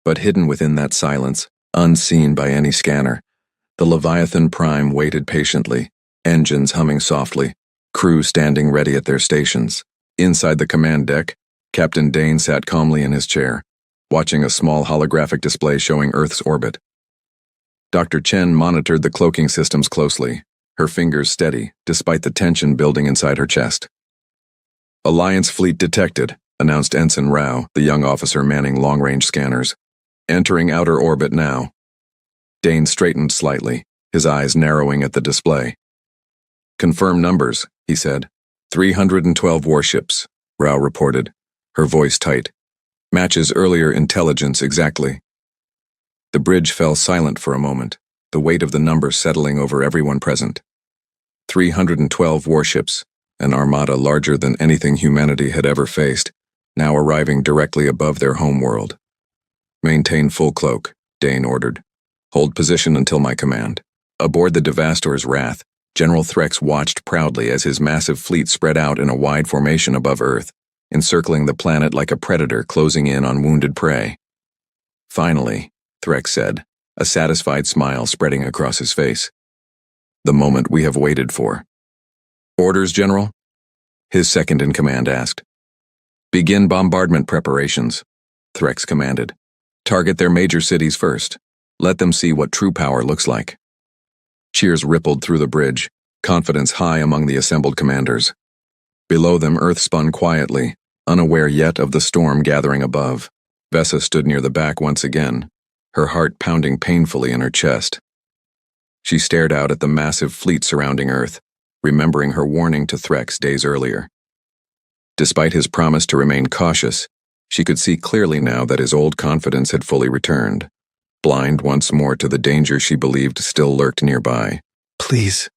But hidden within that silence, unseen by any scanner, the Leviathan Prime waited patiently, engines humming softly, crew standing ready at their stations. Inside the command deck, Captain Dane sat calmly in his chair, watching a small holographic display showing Earth's orbit. Dr. Chen monitored the cloaking systems closely, her fingers steady, despite the tension building inside her chest. Alliance fleet detected, announced Ensign Rao, the young officer manning long-range scanners. Entering outer orbit now. Dane straightened slightly, his eyes narrowing at the display. Confirm numbers, he said. 312 warships, Rao reported, her voice tight. Matches earlier intelligence exactly. The bridge fell silent for a moment, the weight of the number settling over everyone present. 312 warships, an armada larger than anything humanity had ever faced, now arriving directly above their homeworld. Maintain full cloak, Dane ordered. Hold position until my command. Aboard the Devastator's Wrath, General Threx watched proudly as his massive fleet spread out in a wide formation above Earth, encircling the planet like a predator closing in on wounded prey. Finally, Threx said, a satisfied smile spreading across his face. The moment we have waited for. Orders, General? His second-in-command asked. Begin bombardment preparations, Threx commanded. Target their major cities first. Let them see what true power looks like. Cheers rippled through the bridge, confidence high among the assembled commanders. Below them, Earth spun quietly, unaware yet of the storm gathering above. Vesa stood near the back once again, her heart pounding painfully in her chest. She stared out at the massive fleet surrounding Earth, remembering her warning to Threx days earlier. Despite his promise to remain cautious, she could see clearly now that his old confidence had fully returned, blind once more to the danger she believed still lurked nearby. Please,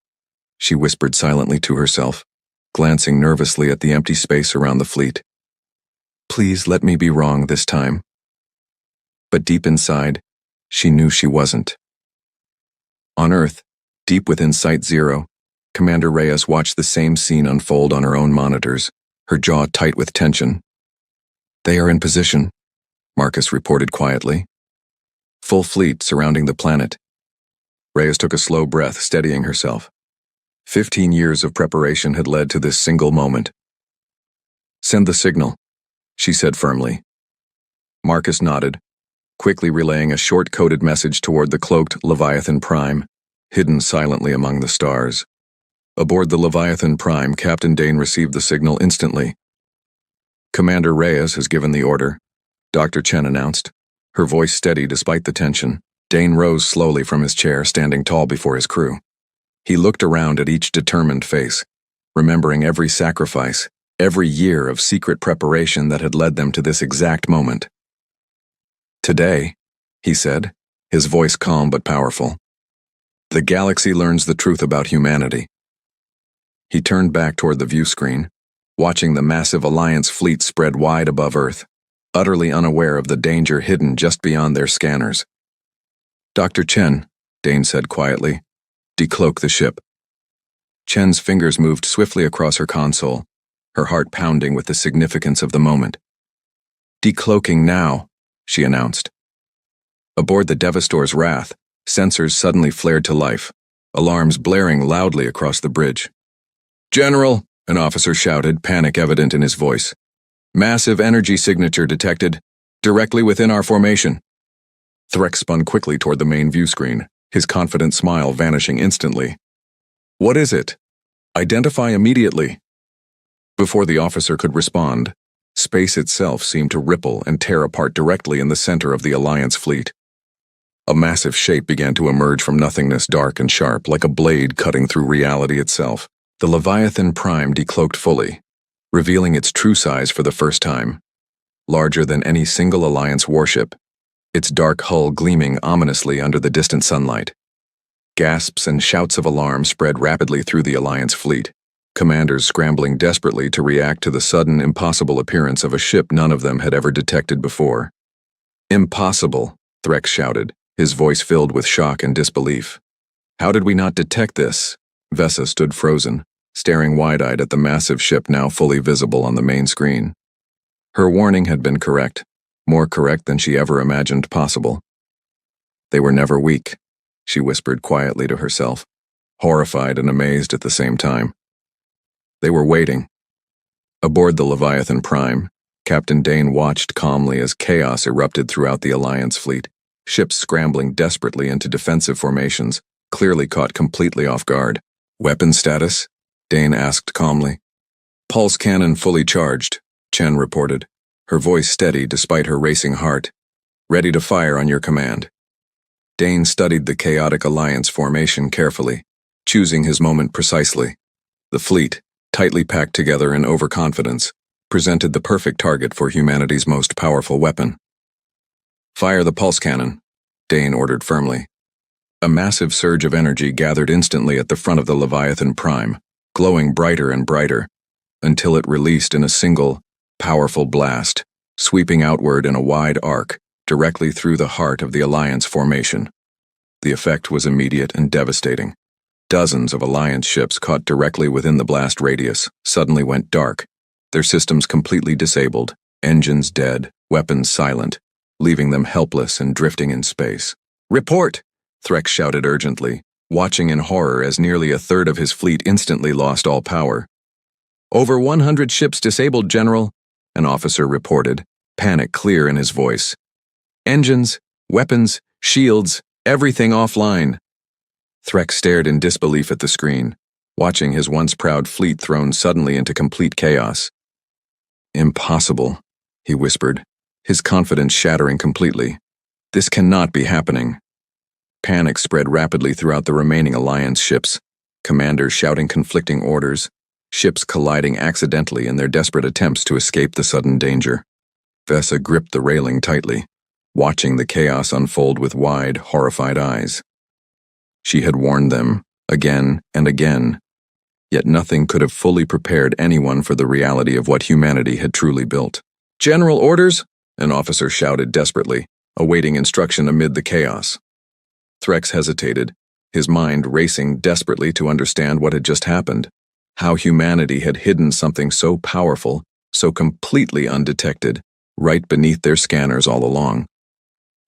she whispered silently to herself, glancing nervously at the empty space around the fleet. Please let me be wrong this time. But deep inside, she knew she wasn't. On Earth, deep within Site Zero, Commander Reyes watched the same scene unfold on her own monitors, her jaw tight with tension. They are in position, Marcus reported quietly. Full fleet surrounding the planet. Reyes took a slow breath, steadying herself. 15 years of preparation had led to this single moment. Send the signal, she said firmly. Marcus nodded, quickly relaying a short-coded message toward the cloaked Leviathan Prime, hidden silently among the stars. Aboard the Leviathan Prime, Captain Dane received the signal instantly. Commander Reyes has given the order, Dr. Chen announced, her voice steady despite the tension. Dane rose slowly from his chair, standing tall before his crew. He looked around at each determined face, remembering every sacrifice, every year of secret preparation that had led them to this exact moment. Today, he said, his voice calm but powerful, the galaxy learns the truth about humanity. He turned back toward the view screen, watching the massive Alliance fleet spread wide above Earth, utterly unaware of the danger hidden just beyond their scanners. Dr. Chen, Dane said quietly, decloak the ship. Chen's fingers moved swiftly across her console, her heart pounding with the significance of the moment. Decloaking now, she announced. Aboard the Devastor's Wrath, sensors suddenly flared to life, alarms blaring loudly across the bridge. General, an officer shouted, panic evident in his voice. Massive energy signature detected, directly within our formation. Threx spun quickly toward the main view screen, his confident smile vanishing instantly. What is it? Identify immediately. Before the officer could respond, space itself seemed to ripple and tear apart directly in the center of the Alliance fleet. A massive shape began to emerge from nothingness, dark and sharp, like a blade cutting through reality itself. The Leviathan Prime decloaked fully, revealing its true size for the first time. Larger than any single Alliance warship, its dark hull gleaming ominously under the distant sunlight. Gasps and shouts of alarm spread rapidly through the Alliance fleet, commanders scrambling desperately to react to the sudden, impossible appearance of a ship none of them had ever detected before. Impossible, Threx shouted, his voice filled with shock and disbelief. How did we not detect this? Vesa stood frozen, staring wide-eyed at the massive ship now fully visible on the main screen. Her warning had been correct, more correct than she ever imagined possible. They were never weak, she whispered quietly to herself, horrified and amazed at the same time. They were waiting. Aboard the Leviathan Prime, Captain Dane watched calmly as chaos erupted throughout the Alliance fleet, ships scrambling desperately into defensive formations, clearly caught completely off guard. Weapon status? Dane asked calmly. Pulse cannon fully charged, Chen reported, her voice steady despite her racing heart. Ready to fire on your command. Dane studied the chaotic Alliance formation carefully, choosing his moment precisely. The fleet, tightly packed together in overconfidence, presented the perfect target for humanity's most powerful weapon. Fire the pulse cannon, Dane ordered firmly. A massive surge of energy gathered instantly at the front of the Leviathan Prime, glowing brighter and brighter, until it released in a single, powerful blast, sweeping outward in a wide arc, directly through the heart of the Alliance formation. The effect was immediate and devastating. Dozens of Alliance ships caught directly within the blast radius suddenly went dark, their systems completely disabled, engines dead, weapons silent, leaving them helpless and drifting in space. Report! Threx shouted urgently, watching in horror as nearly a third of his fleet instantly lost all power. Over 100 ships disabled, General, an officer reported, panic clear in his voice. Engines, weapons, shields, everything offline. Threx stared in disbelief at the screen, watching his once proud fleet thrown suddenly into complete chaos. Impossible, he whispered, his confidence shattering completely. This cannot be happening. Panic spread rapidly throughout the remaining Alliance ships, commanders shouting conflicting orders, ships colliding accidentally in their desperate attempts to escape the sudden danger. Vesa gripped the railing tightly, watching the chaos unfold with wide, horrified eyes. She had warned them, again and again, yet nothing could have fully prepared anyone for the reality of what humanity had truly built. "General orders!" an officer shouted desperately, awaiting instruction amid the chaos. Threx hesitated, his mind racing desperately to understand what had just happened, how humanity had hidden something so powerful, so completely undetected, right beneath their scanners all along.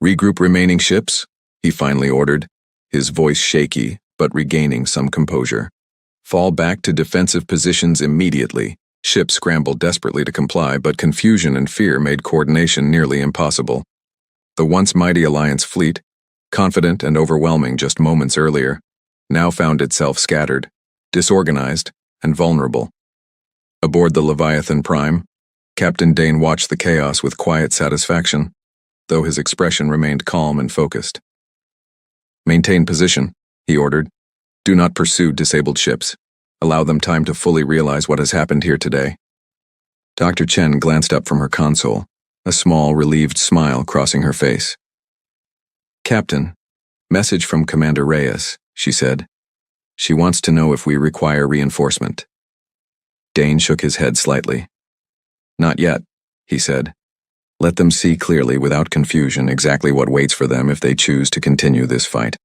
"Regroup remaining ships," he finally ordered, his voice shaky but regaining some composure. "Fall back to defensive positions immediately." Ships scrambled desperately to comply, but confusion and fear made coordination nearly impossible. The once mighty Alliance fleet, confident and overwhelming just moments earlier, now found itself scattered, disorganized, and vulnerable. Aboard the Leviathan Prime, Captain Dane watched the chaos with quiet satisfaction, though his expression remained calm and focused. "Maintain position," he ordered. "Do not pursue disabled ships. Allow them time to fully realize what has happened here today." Dr. Chen glanced up from her console, a small, relieved smile crossing her face. "Captain, message from Commander Reyes," she said. "She wants to know if we require reinforcement." Dane shook his head slightly. "Not yet," he said. "Let them see clearly without confusion exactly what waits for them if they choose to continue this fight."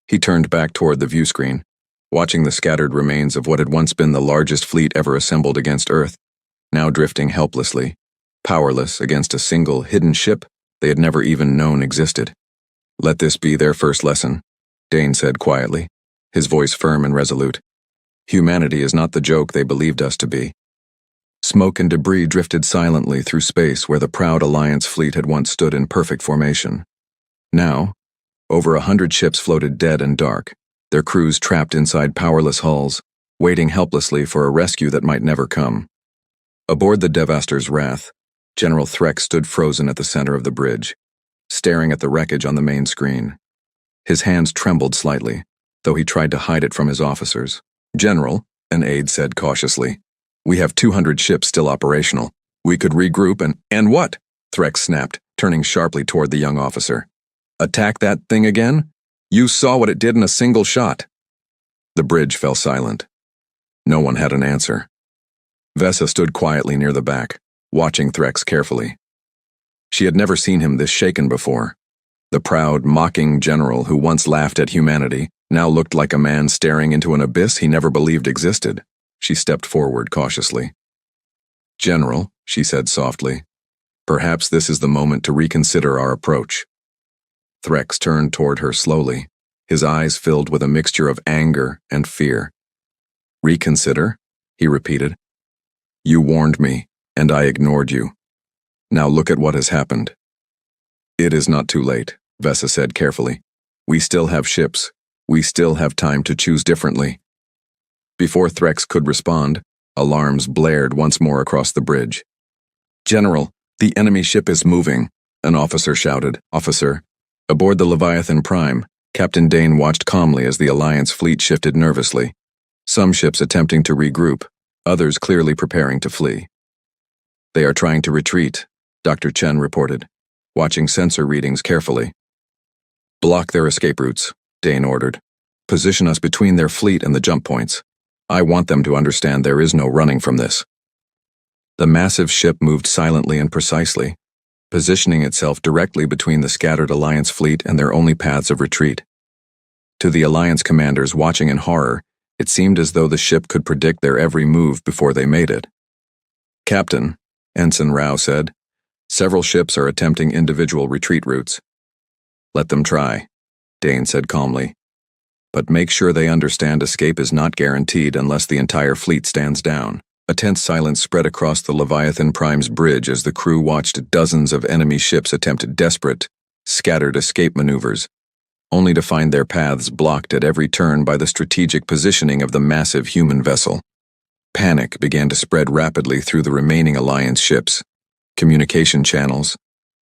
He turned back toward the view screen, watching the scattered remains of what had once been the largest fleet ever assembled against Earth, now drifting helplessly, powerless against a single hidden ship they had never even known existed. "Let this be their first lesson," Dane said quietly, his voice firm and resolute. "Humanity is not the joke they believed us to be." Smoke and debris drifted silently through space where the proud Alliance fleet had once stood in perfect formation. Now, over 100 ships floated dead and dark, their crews trapped inside powerless hulls, waiting helplessly for a rescue that might never come. Aboard the Devastator's Wrath, General Threx stood frozen at the center of the bridge, staring at the wreckage on the main screen. His hands trembled slightly, though he tried to hide it from his officers. "General," an aide said cautiously, "we have 200 ships still operational. We could regroup and what?" Threx snapped, turning sharply toward the young officer. "Attack that thing again? You saw what it did in a single shot." The bridge fell silent. No one had an answer. Vesa stood quietly near the back, watching Threx carefully. She had never seen him this shaken before. The proud, mocking general who once laughed at humanity now looked like a man staring into an abyss he never believed existed. She stepped forward cautiously. "General," she said softly, "perhaps this is the moment to reconsider our approach." Threx turned toward her slowly, his eyes filled with a mixture of anger and fear. "Reconsider?" he repeated. "You warned me, and I ignored you. Now look at what has happened." "It is not too late," Vesa said carefully. "We still have ships. We still have time to choose differently." Before Threx could respond, alarms blared once more across the bridge. "General, the enemy ship is moving," an officer shouted. "Officer." Aboard the Leviathan Prime, Captain Dane watched calmly as the Alliance fleet shifted nervously, some ships attempting to regroup, others clearly preparing to flee. "They are trying to retreat," Dr. Chen reported, watching sensor readings carefully. "Block their escape routes," Dane ordered. "Position us between their fleet and the jump points. I want them to understand there is no running from this." The massive ship moved silently and precisely, positioning itself directly between the scattered Alliance fleet and their only paths of retreat. To the Alliance commanders watching in horror, it seemed as though the ship could predict their every move before they made it. "Captain," Ensign Rao said, "several ships are attempting individual retreat routes." "Let them try," Dane said calmly. "But make sure they understand escape is not guaranteed unless the entire fleet stands down." A tense silence spread across the Leviathan Prime's bridge as the crew watched dozens of enemy ships attempt desperate, scattered escape maneuvers, only to find their paths blocked at every turn by the strategic positioning of the massive human vessel. Panic began to spread rapidly through the remaining Alliance ships. Communication channels,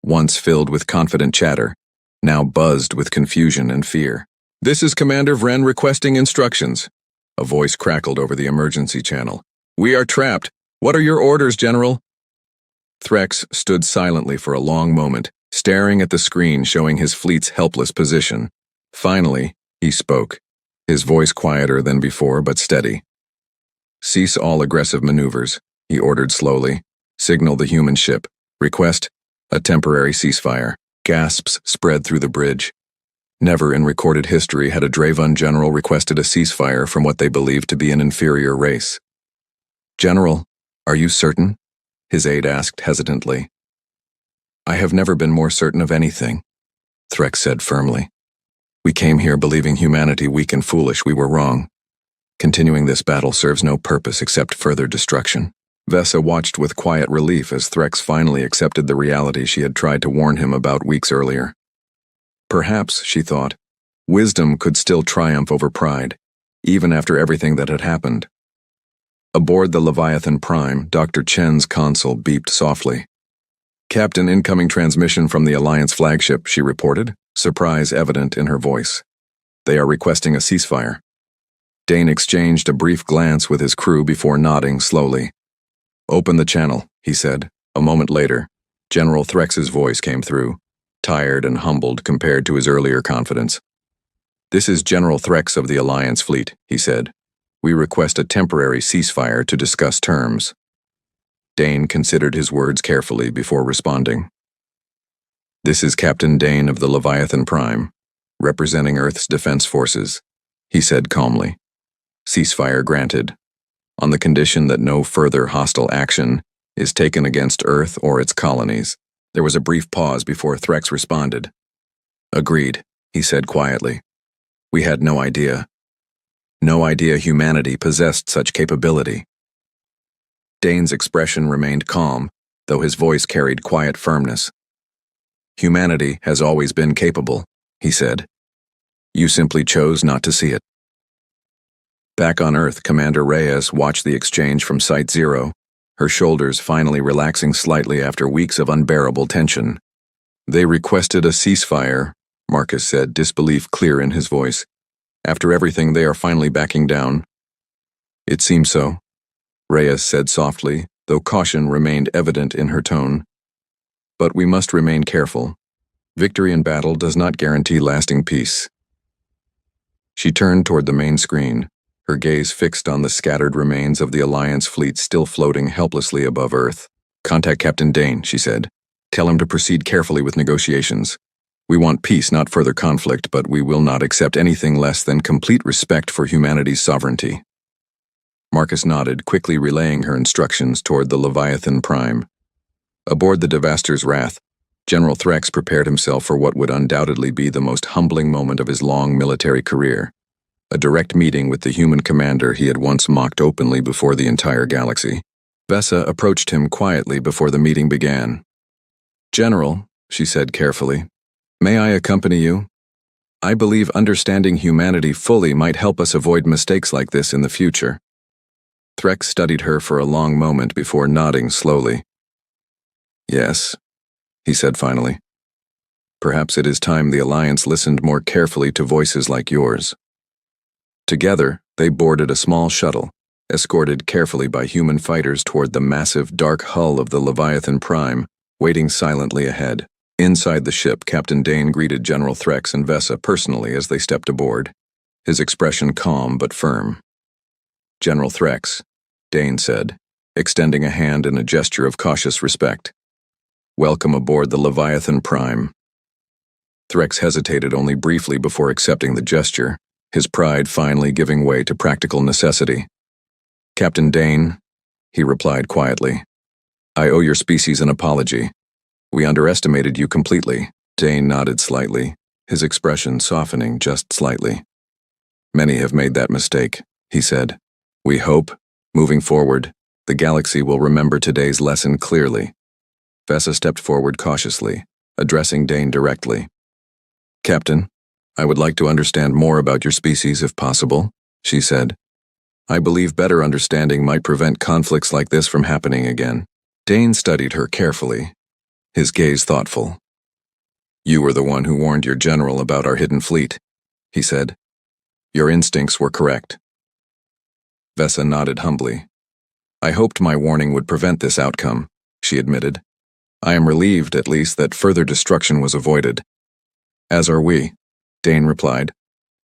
once filled with confident chatter, now buzzed with confusion and fear. "This is Commander Vren requesting instructions," a voice crackled over the emergency channel. "We are trapped. What are your orders, General?" Threx stood silently for a long moment, staring at the screen showing his fleet's helpless position. Finally, he spoke, his voice quieter than before but steady. Cease all aggressive maneuvers, he ordered slowly. Signal the human ship. Request a temporary ceasefire. Gasps spread through the bridge. Never in recorded history had a Draven general requested a ceasefire from what they believed to be an inferior race. "General, are you certain?" his aide asked hesitantly. "I have never been more certain of anything," Threx said firmly. "We came here believing humanity weak and foolish. We were wrong. Continuing this battle serves no purpose except further destruction." Vesa watched with quiet relief as Threx finally accepted the reality she had tried to warn him about weeks earlier. Perhaps, she thought, wisdom could still triumph over pride, even after everything that had happened. Aboard the Leviathan Prime, Dr. Chen's console beeped softly. "Captain, incoming transmission from the Alliance flagship," she reported, surprise evident in her voice. "They are requesting a ceasefire." Dane exchanged a brief glance with his crew before nodding slowly. "Open the channel," he said. A moment later, General Threx's voice came through, tired and humbled compared to his earlier confidence. "This is General Threx of the Alliance fleet," he said. "We request a temporary ceasefire to discuss terms." Dane considered his words carefully before responding. "This is Captain Dane of the Leviathan Prime, representing Earth's defense forces," he said calmly. "Ceasefire granted, on the condition that no further hostile action is taken against Earth or its colonies." There was a brief pause before Threx responded. "Agreed," he said quietly. "We had no idea. No idea humanity possessed such capability." Dane's expression remained calm, though his voice carried quiet firmness. "Humanity has always been capable," he said. "You simply chose not to see it." Back on Earth, Commander Reyes watched the exchange from Site Zero, her shoulders finally relaxing slightly after weeks of unbearable tension. "They requested a ceasefire," Marcus said, disbelief clear in his voice. "After everything, they are finally backing down." "It seems so," Reyes said softly, though caution remained evident in her tone. "But we must remain careful. Victory in battle does not guarantee lasting peace." She turned toward the main screen, her gaze fixed on the scattered remains of the Alliance fleet still floating helplessly above Earth. "Contact Captain Dane," she said. "Tell him to proceed carefully with negotiations. We want peace, not further conflict, but we will not accept anything less than complete respect for humanity's sovereignty." Marcus nodded, quickly relaying her instructions toward the Leviathan Prime. Aboard the Devastator's Wrath, General Threx prepared himself for what would undoubtedly be the most humbling moment of his long military career. A direct meeting with the human commander he had once mocked openly before the entire galaxy. Vesa approached him quietly before the meeting began. "General," she said carefully, "may I accompany you? I believe understanding humanity fully might help us avoid mistakes like this in the future." Threx studied her for a long moment before nodding slowly. "Yes," he said finally. "Perhaps it is time the Alliance listened more carefully to voices like yours." Together, they boarded a small shuttle, escorted carefully by human fighters toward the massive, dark hull of the Leviathan Prime, waiting silently ahead. Inside the ship, Captain Dane greeted General Threx and Vesa personally as they stepped aboard, his expression calm but firm. "General Threx," Dane said, extending a hand in a gesture of cautious respect. "Welcome aboard the Leviathan Prime." Threx hesitated only briefly before accepting the gesture, his pride finally giving way to practical necessity. "Captain Dane," he replied quietly, "I owe your species an apology. We underestimated you completely." Dane nodded slightly, his expression softening just slightly. "Many have made that mistake," he said. "We hope, moving forward, the galaxy will remember today's lesson clearly." Vesa stepped forward cautiously, addressing Dane directly. "Captain, I would like to understand more about your species if possible," she said. "I believe better understanding might prevent conflicts like this from happening again." Dane studied her carefully, his gaze thoughtful. "You were the one who warned your general about our hidden fleet," he said. "Your instincts were correct." Vesa nodded humbly. "I hoped my warning would prevent this outcome," she admitted. "I am relieved, at least, that further destruction was avoided." "As are we," Dane replied.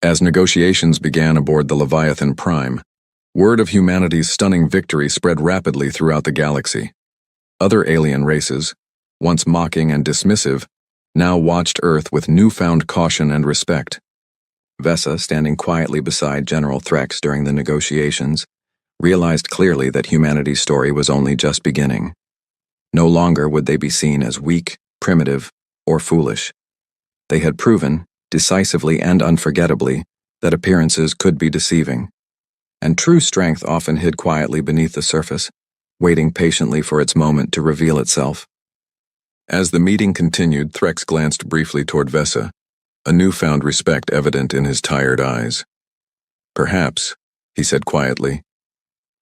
As negotiations began aboard the Leviathan Prime, Word of humanity's stunning victory spread rapidly throughout the galaxy. Other alien races, once mocking and dismissive, now watched Earth with newfound caution and respect. Vesa, standing quietly beside General Threx during the negotiations, realized clearly that humanity's story was only just beginning. No longer would they be seen as weak, primitive, or foolish. They had proven, decisively and unforgettably, that appearances could be deceiving. And true strength often hid quietly beneath the surface, waiting patiently for its moment to reveal itself. As the meeting continued, Threx glanced briefly toward Vesa, a newfound respect evident in his tired eyes. "Perhaps," he said quietly,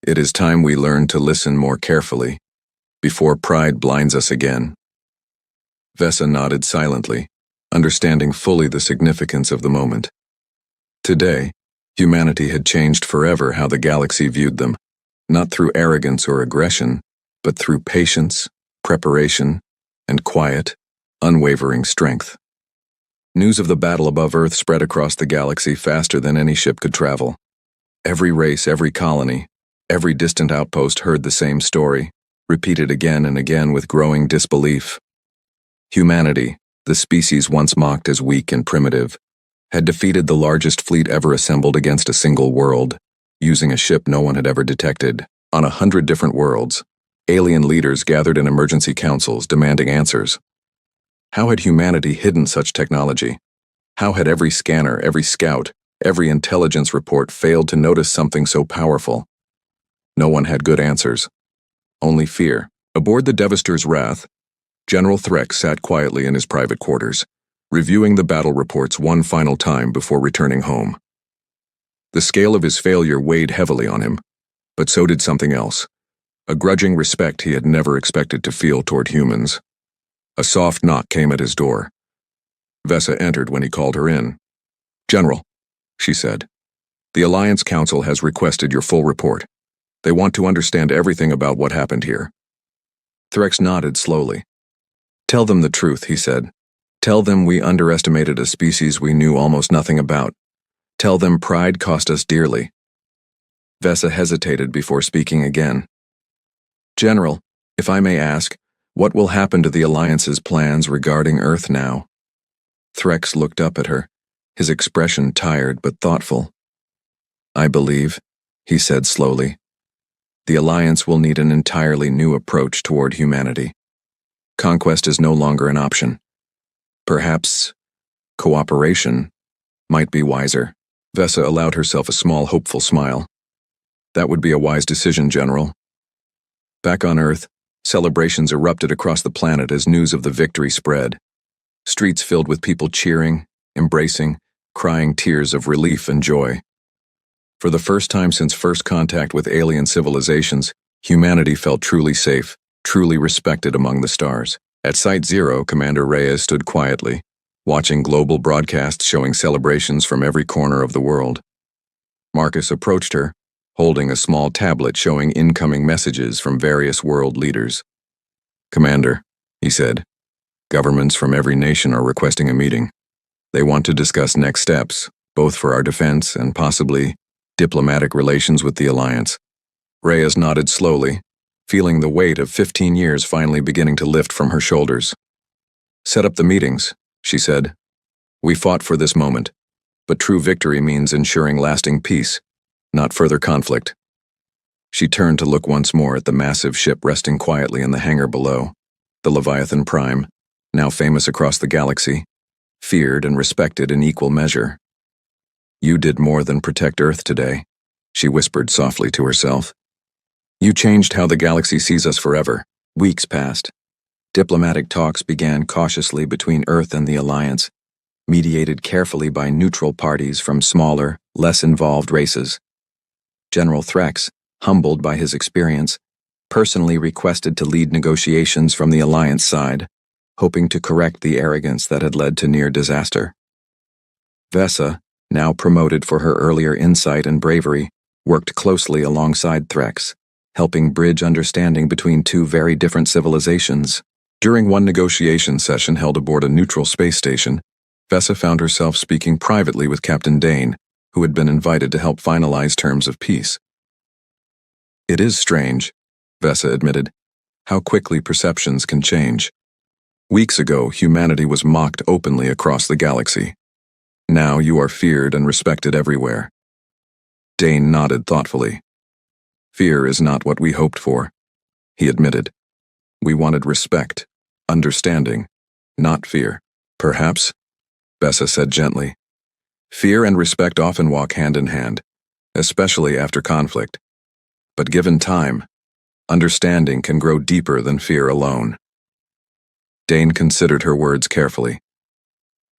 "it is time we learn to listen more carefully, before pride blinds us again." Vesa nodded silently, understanding fully the significance of the moment. Today, humanity had changed forever how the galaxy viewed them, not through arrogance or aggression, but through patience, preparation, and quiet, unwavering strength. News of the battle above Earth spread across the galaxy faster than any ship could travel. Every race, every colony, every distant outpost heard the same story, repeated again and again with growing disbelief. Humanity, the species once mocked as weak and primitive, had defeated the largest fleet ever assembled against a single world, using a ship no one had ever detected. On 100 different worlds, alien leaders gathered in emergency councils demanding answers. How had humanity hidden such technology? How had every scanner, every scout, every intelligence report failed to notice something so powerful? No one had good answers. Only fear. Aboard the Devastator's Wrath, General Threx sat quietly in his private quarters, reviewing the battle reports one final time before returning home. The scale of his failure weighed heavily on him, but so did something else, a grudging respect he had never expected to feel toward humans. A soft knock came at his door. Vesa entered when he called her in. "General," she said, "the Alliance Council has requested your full report. They want to understand everything about what happened here." Threx nodded slowly. "Tell them the truth," he said. "Tell them we underestimated a species we knew almost nothing about. Tell them pride cost us dearly." Vesa hesitated before speaking again. "General, if I may ask, what will happen to the Alliance's plans regarding Earth now?" Threx looked up at her, his expression tired but thoughtful. "I believe," he said slowly, "the Alliance will need an entirely new approach toward humanity. Conquest is no longer an option. Perhaps cooperation might be wiser." Vesa allowed herself a small, hopeful smile. "That would be a wise decision, General." Back on Earth, celebrations erupted across the planet as news of the victory spread. Streets filled with people cheering, embracing, crying tears of relief and joy. For the first time since first contact with alien civilizations, humanity felt truly safe, truly respected among the stars. At Site Zero, Commander Reyes stood quietly, watching global broadcasts showing celebrations from every corner of the world. Marcus approached her, holding a small tablet showing incoming messages from various world leaders. "Commander," he said, "governments from every nation are requesting a meeting. They want to discuss next steps, both for our defense and possibly diplomatic relations with the Alliance." Reyes nodded slowly, feeling the weight of 15 years finally beginning to lift from her shoulders. "Set up the meetings," she said. "We fought for this moment, but true victory means ensuring lasting peace, not further conflict." She turned to look once more at the massive ship resting quietly in the hangar below, the Leviathan Prime, now famous across the galaxy, feared and respected in equal measure. "You did more than protect Earth today," she whispered softly to herself. "You changed how the galaxy sees us forever." Weeks passed. Diplomatic talks began cautiously between Earth and the Alliance, mediated carefully by neutral parties from smaller, less involved races. General Threx, humbled by his experience, personally requested to lead negotiations from the Alliance side, hoping to correct the arrogance that had led to near disaster. Vesa, now promoted for her earlier insight and bravery, worked closely alongside Threx, helping bridge understanding between two very different civilizations. During one negotiation session held aboard a neutral space station, Vesa found herself speaking privately with Captain Dane, who had been invited to help finalize terms of peace. It is strange, Vesa admitted, how quickly perceptions can change. Weeks ago, humanity was mocked openly across the galaxy. Now you are feared and respected everywhere. Dane nodded thoughtfully. Fear is not what we hoped for, he admitted. We wanted respect, understanding, not fear. Perhaps, Vesa said gently. Fear and respect often walk hand in hand, especially after conflict. But given time, understanding can grow deeper than fear alone. Dane considered her words carefully.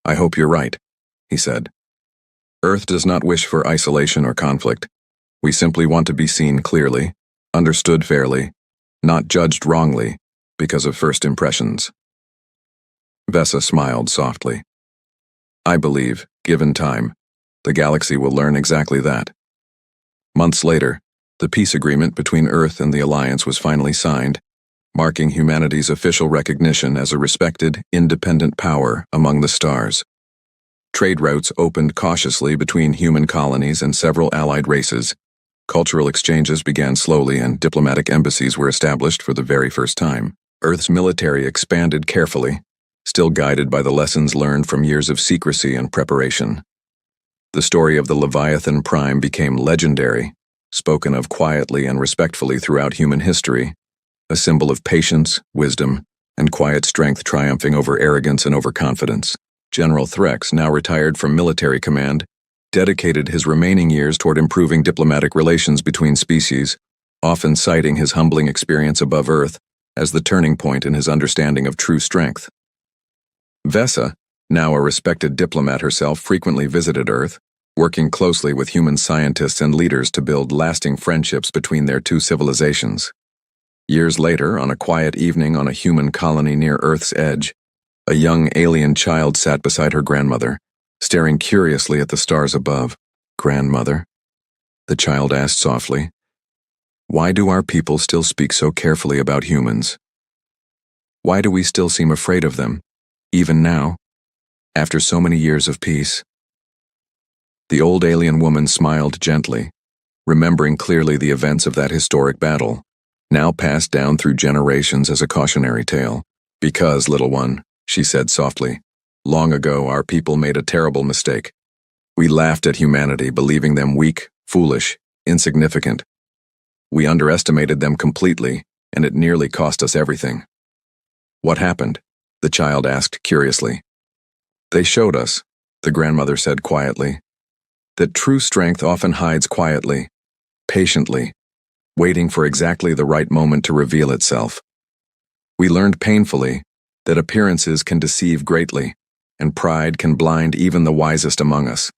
I hope you're right, he said. Earth does not wish for isolation or conflict. We simply want to be seen clearly, understood fairly, not judged wrongly because of first impressions. Vesa smiled softly. I believe, given time, the galaxy will learn exactly that. Months later, the peace agreement between Earth and the Alliance was finally signed, marking humanity's official recognition as a respected, independent power among the stars. Trade routes opened cautiously between human colonies and several allied races. Cultural exchanges began slowly and diplomatic embassies were established for the very first time. Earth's military expanded carefully, still guided by the lessons learned from years of secrecy and preparation. The story of the Leviathan Prime became legendary, spoken of quietly and respectfully throughout human history, a symbol of patience, wisdom, and quiet strength triumphing over arrogance and overconfidence. General Threx, now retired from military command, dedicated his remaining years toward improving diplomatic relations between species, often citing his humbling experience above Earth as the turning point in his understanding of true strength. Vesa, now a respected diplomat herself, frequently visited Earth, working closely with human scientists and leaders to build lasting friendships between their two civilizations. Years later, on a quiet evening on a human colony near Earth's edge, a young alien child sat beside her grandmother, staring curiously at the stars above. Grandmother? The child asked softly. Why do our people still speak so carefully about humans? Why do we still seem afraid of them, even now, after so many years of peace? The old alien woman smiled gently, remembering clearly the events of that historic battle, now passed down through generations as a cautionary tale. Because, little one, she said softly, long ago our people made a terrible mistake. We laughed at humanity, believing them weak, foolish, insignificant. We underestimated them completely, and it nearly cost us everything. What happened? The child asked curiously. They showed us, the grandmother said quietly, that true strength often hides quietly, patiently, waiting for exactly the right moment to reveal itself. We learned painfully that appearances can deceive greatly, and pride can blind even the wisest among us.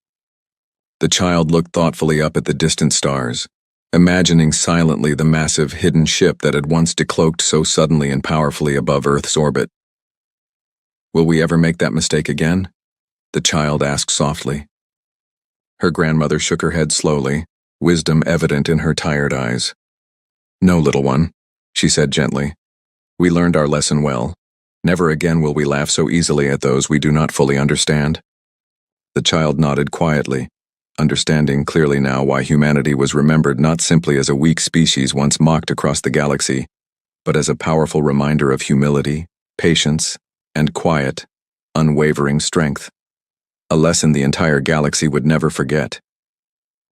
The child looked thoughtfully up at the distant stars, imagining silently the massive hidden ship that had once decloaked so suddenly and powerfully above Earth's orbit. Will we ever make that mistake again? The child asked softly. Her grandmother shook her head slowly, wisdom evident in her tired eyes. No, little one, she said gently. We learned our lesson well. Never again will we laugh so easily at those we do not fully understand. The child nodded quietly, understanding clearly now why humanity was remembered not simply as a weak species once mocked across the galaxy, but as a powerful reminder of humility, patience, and quiet, unwavering strength. A lesson the entire galaxy would never forget.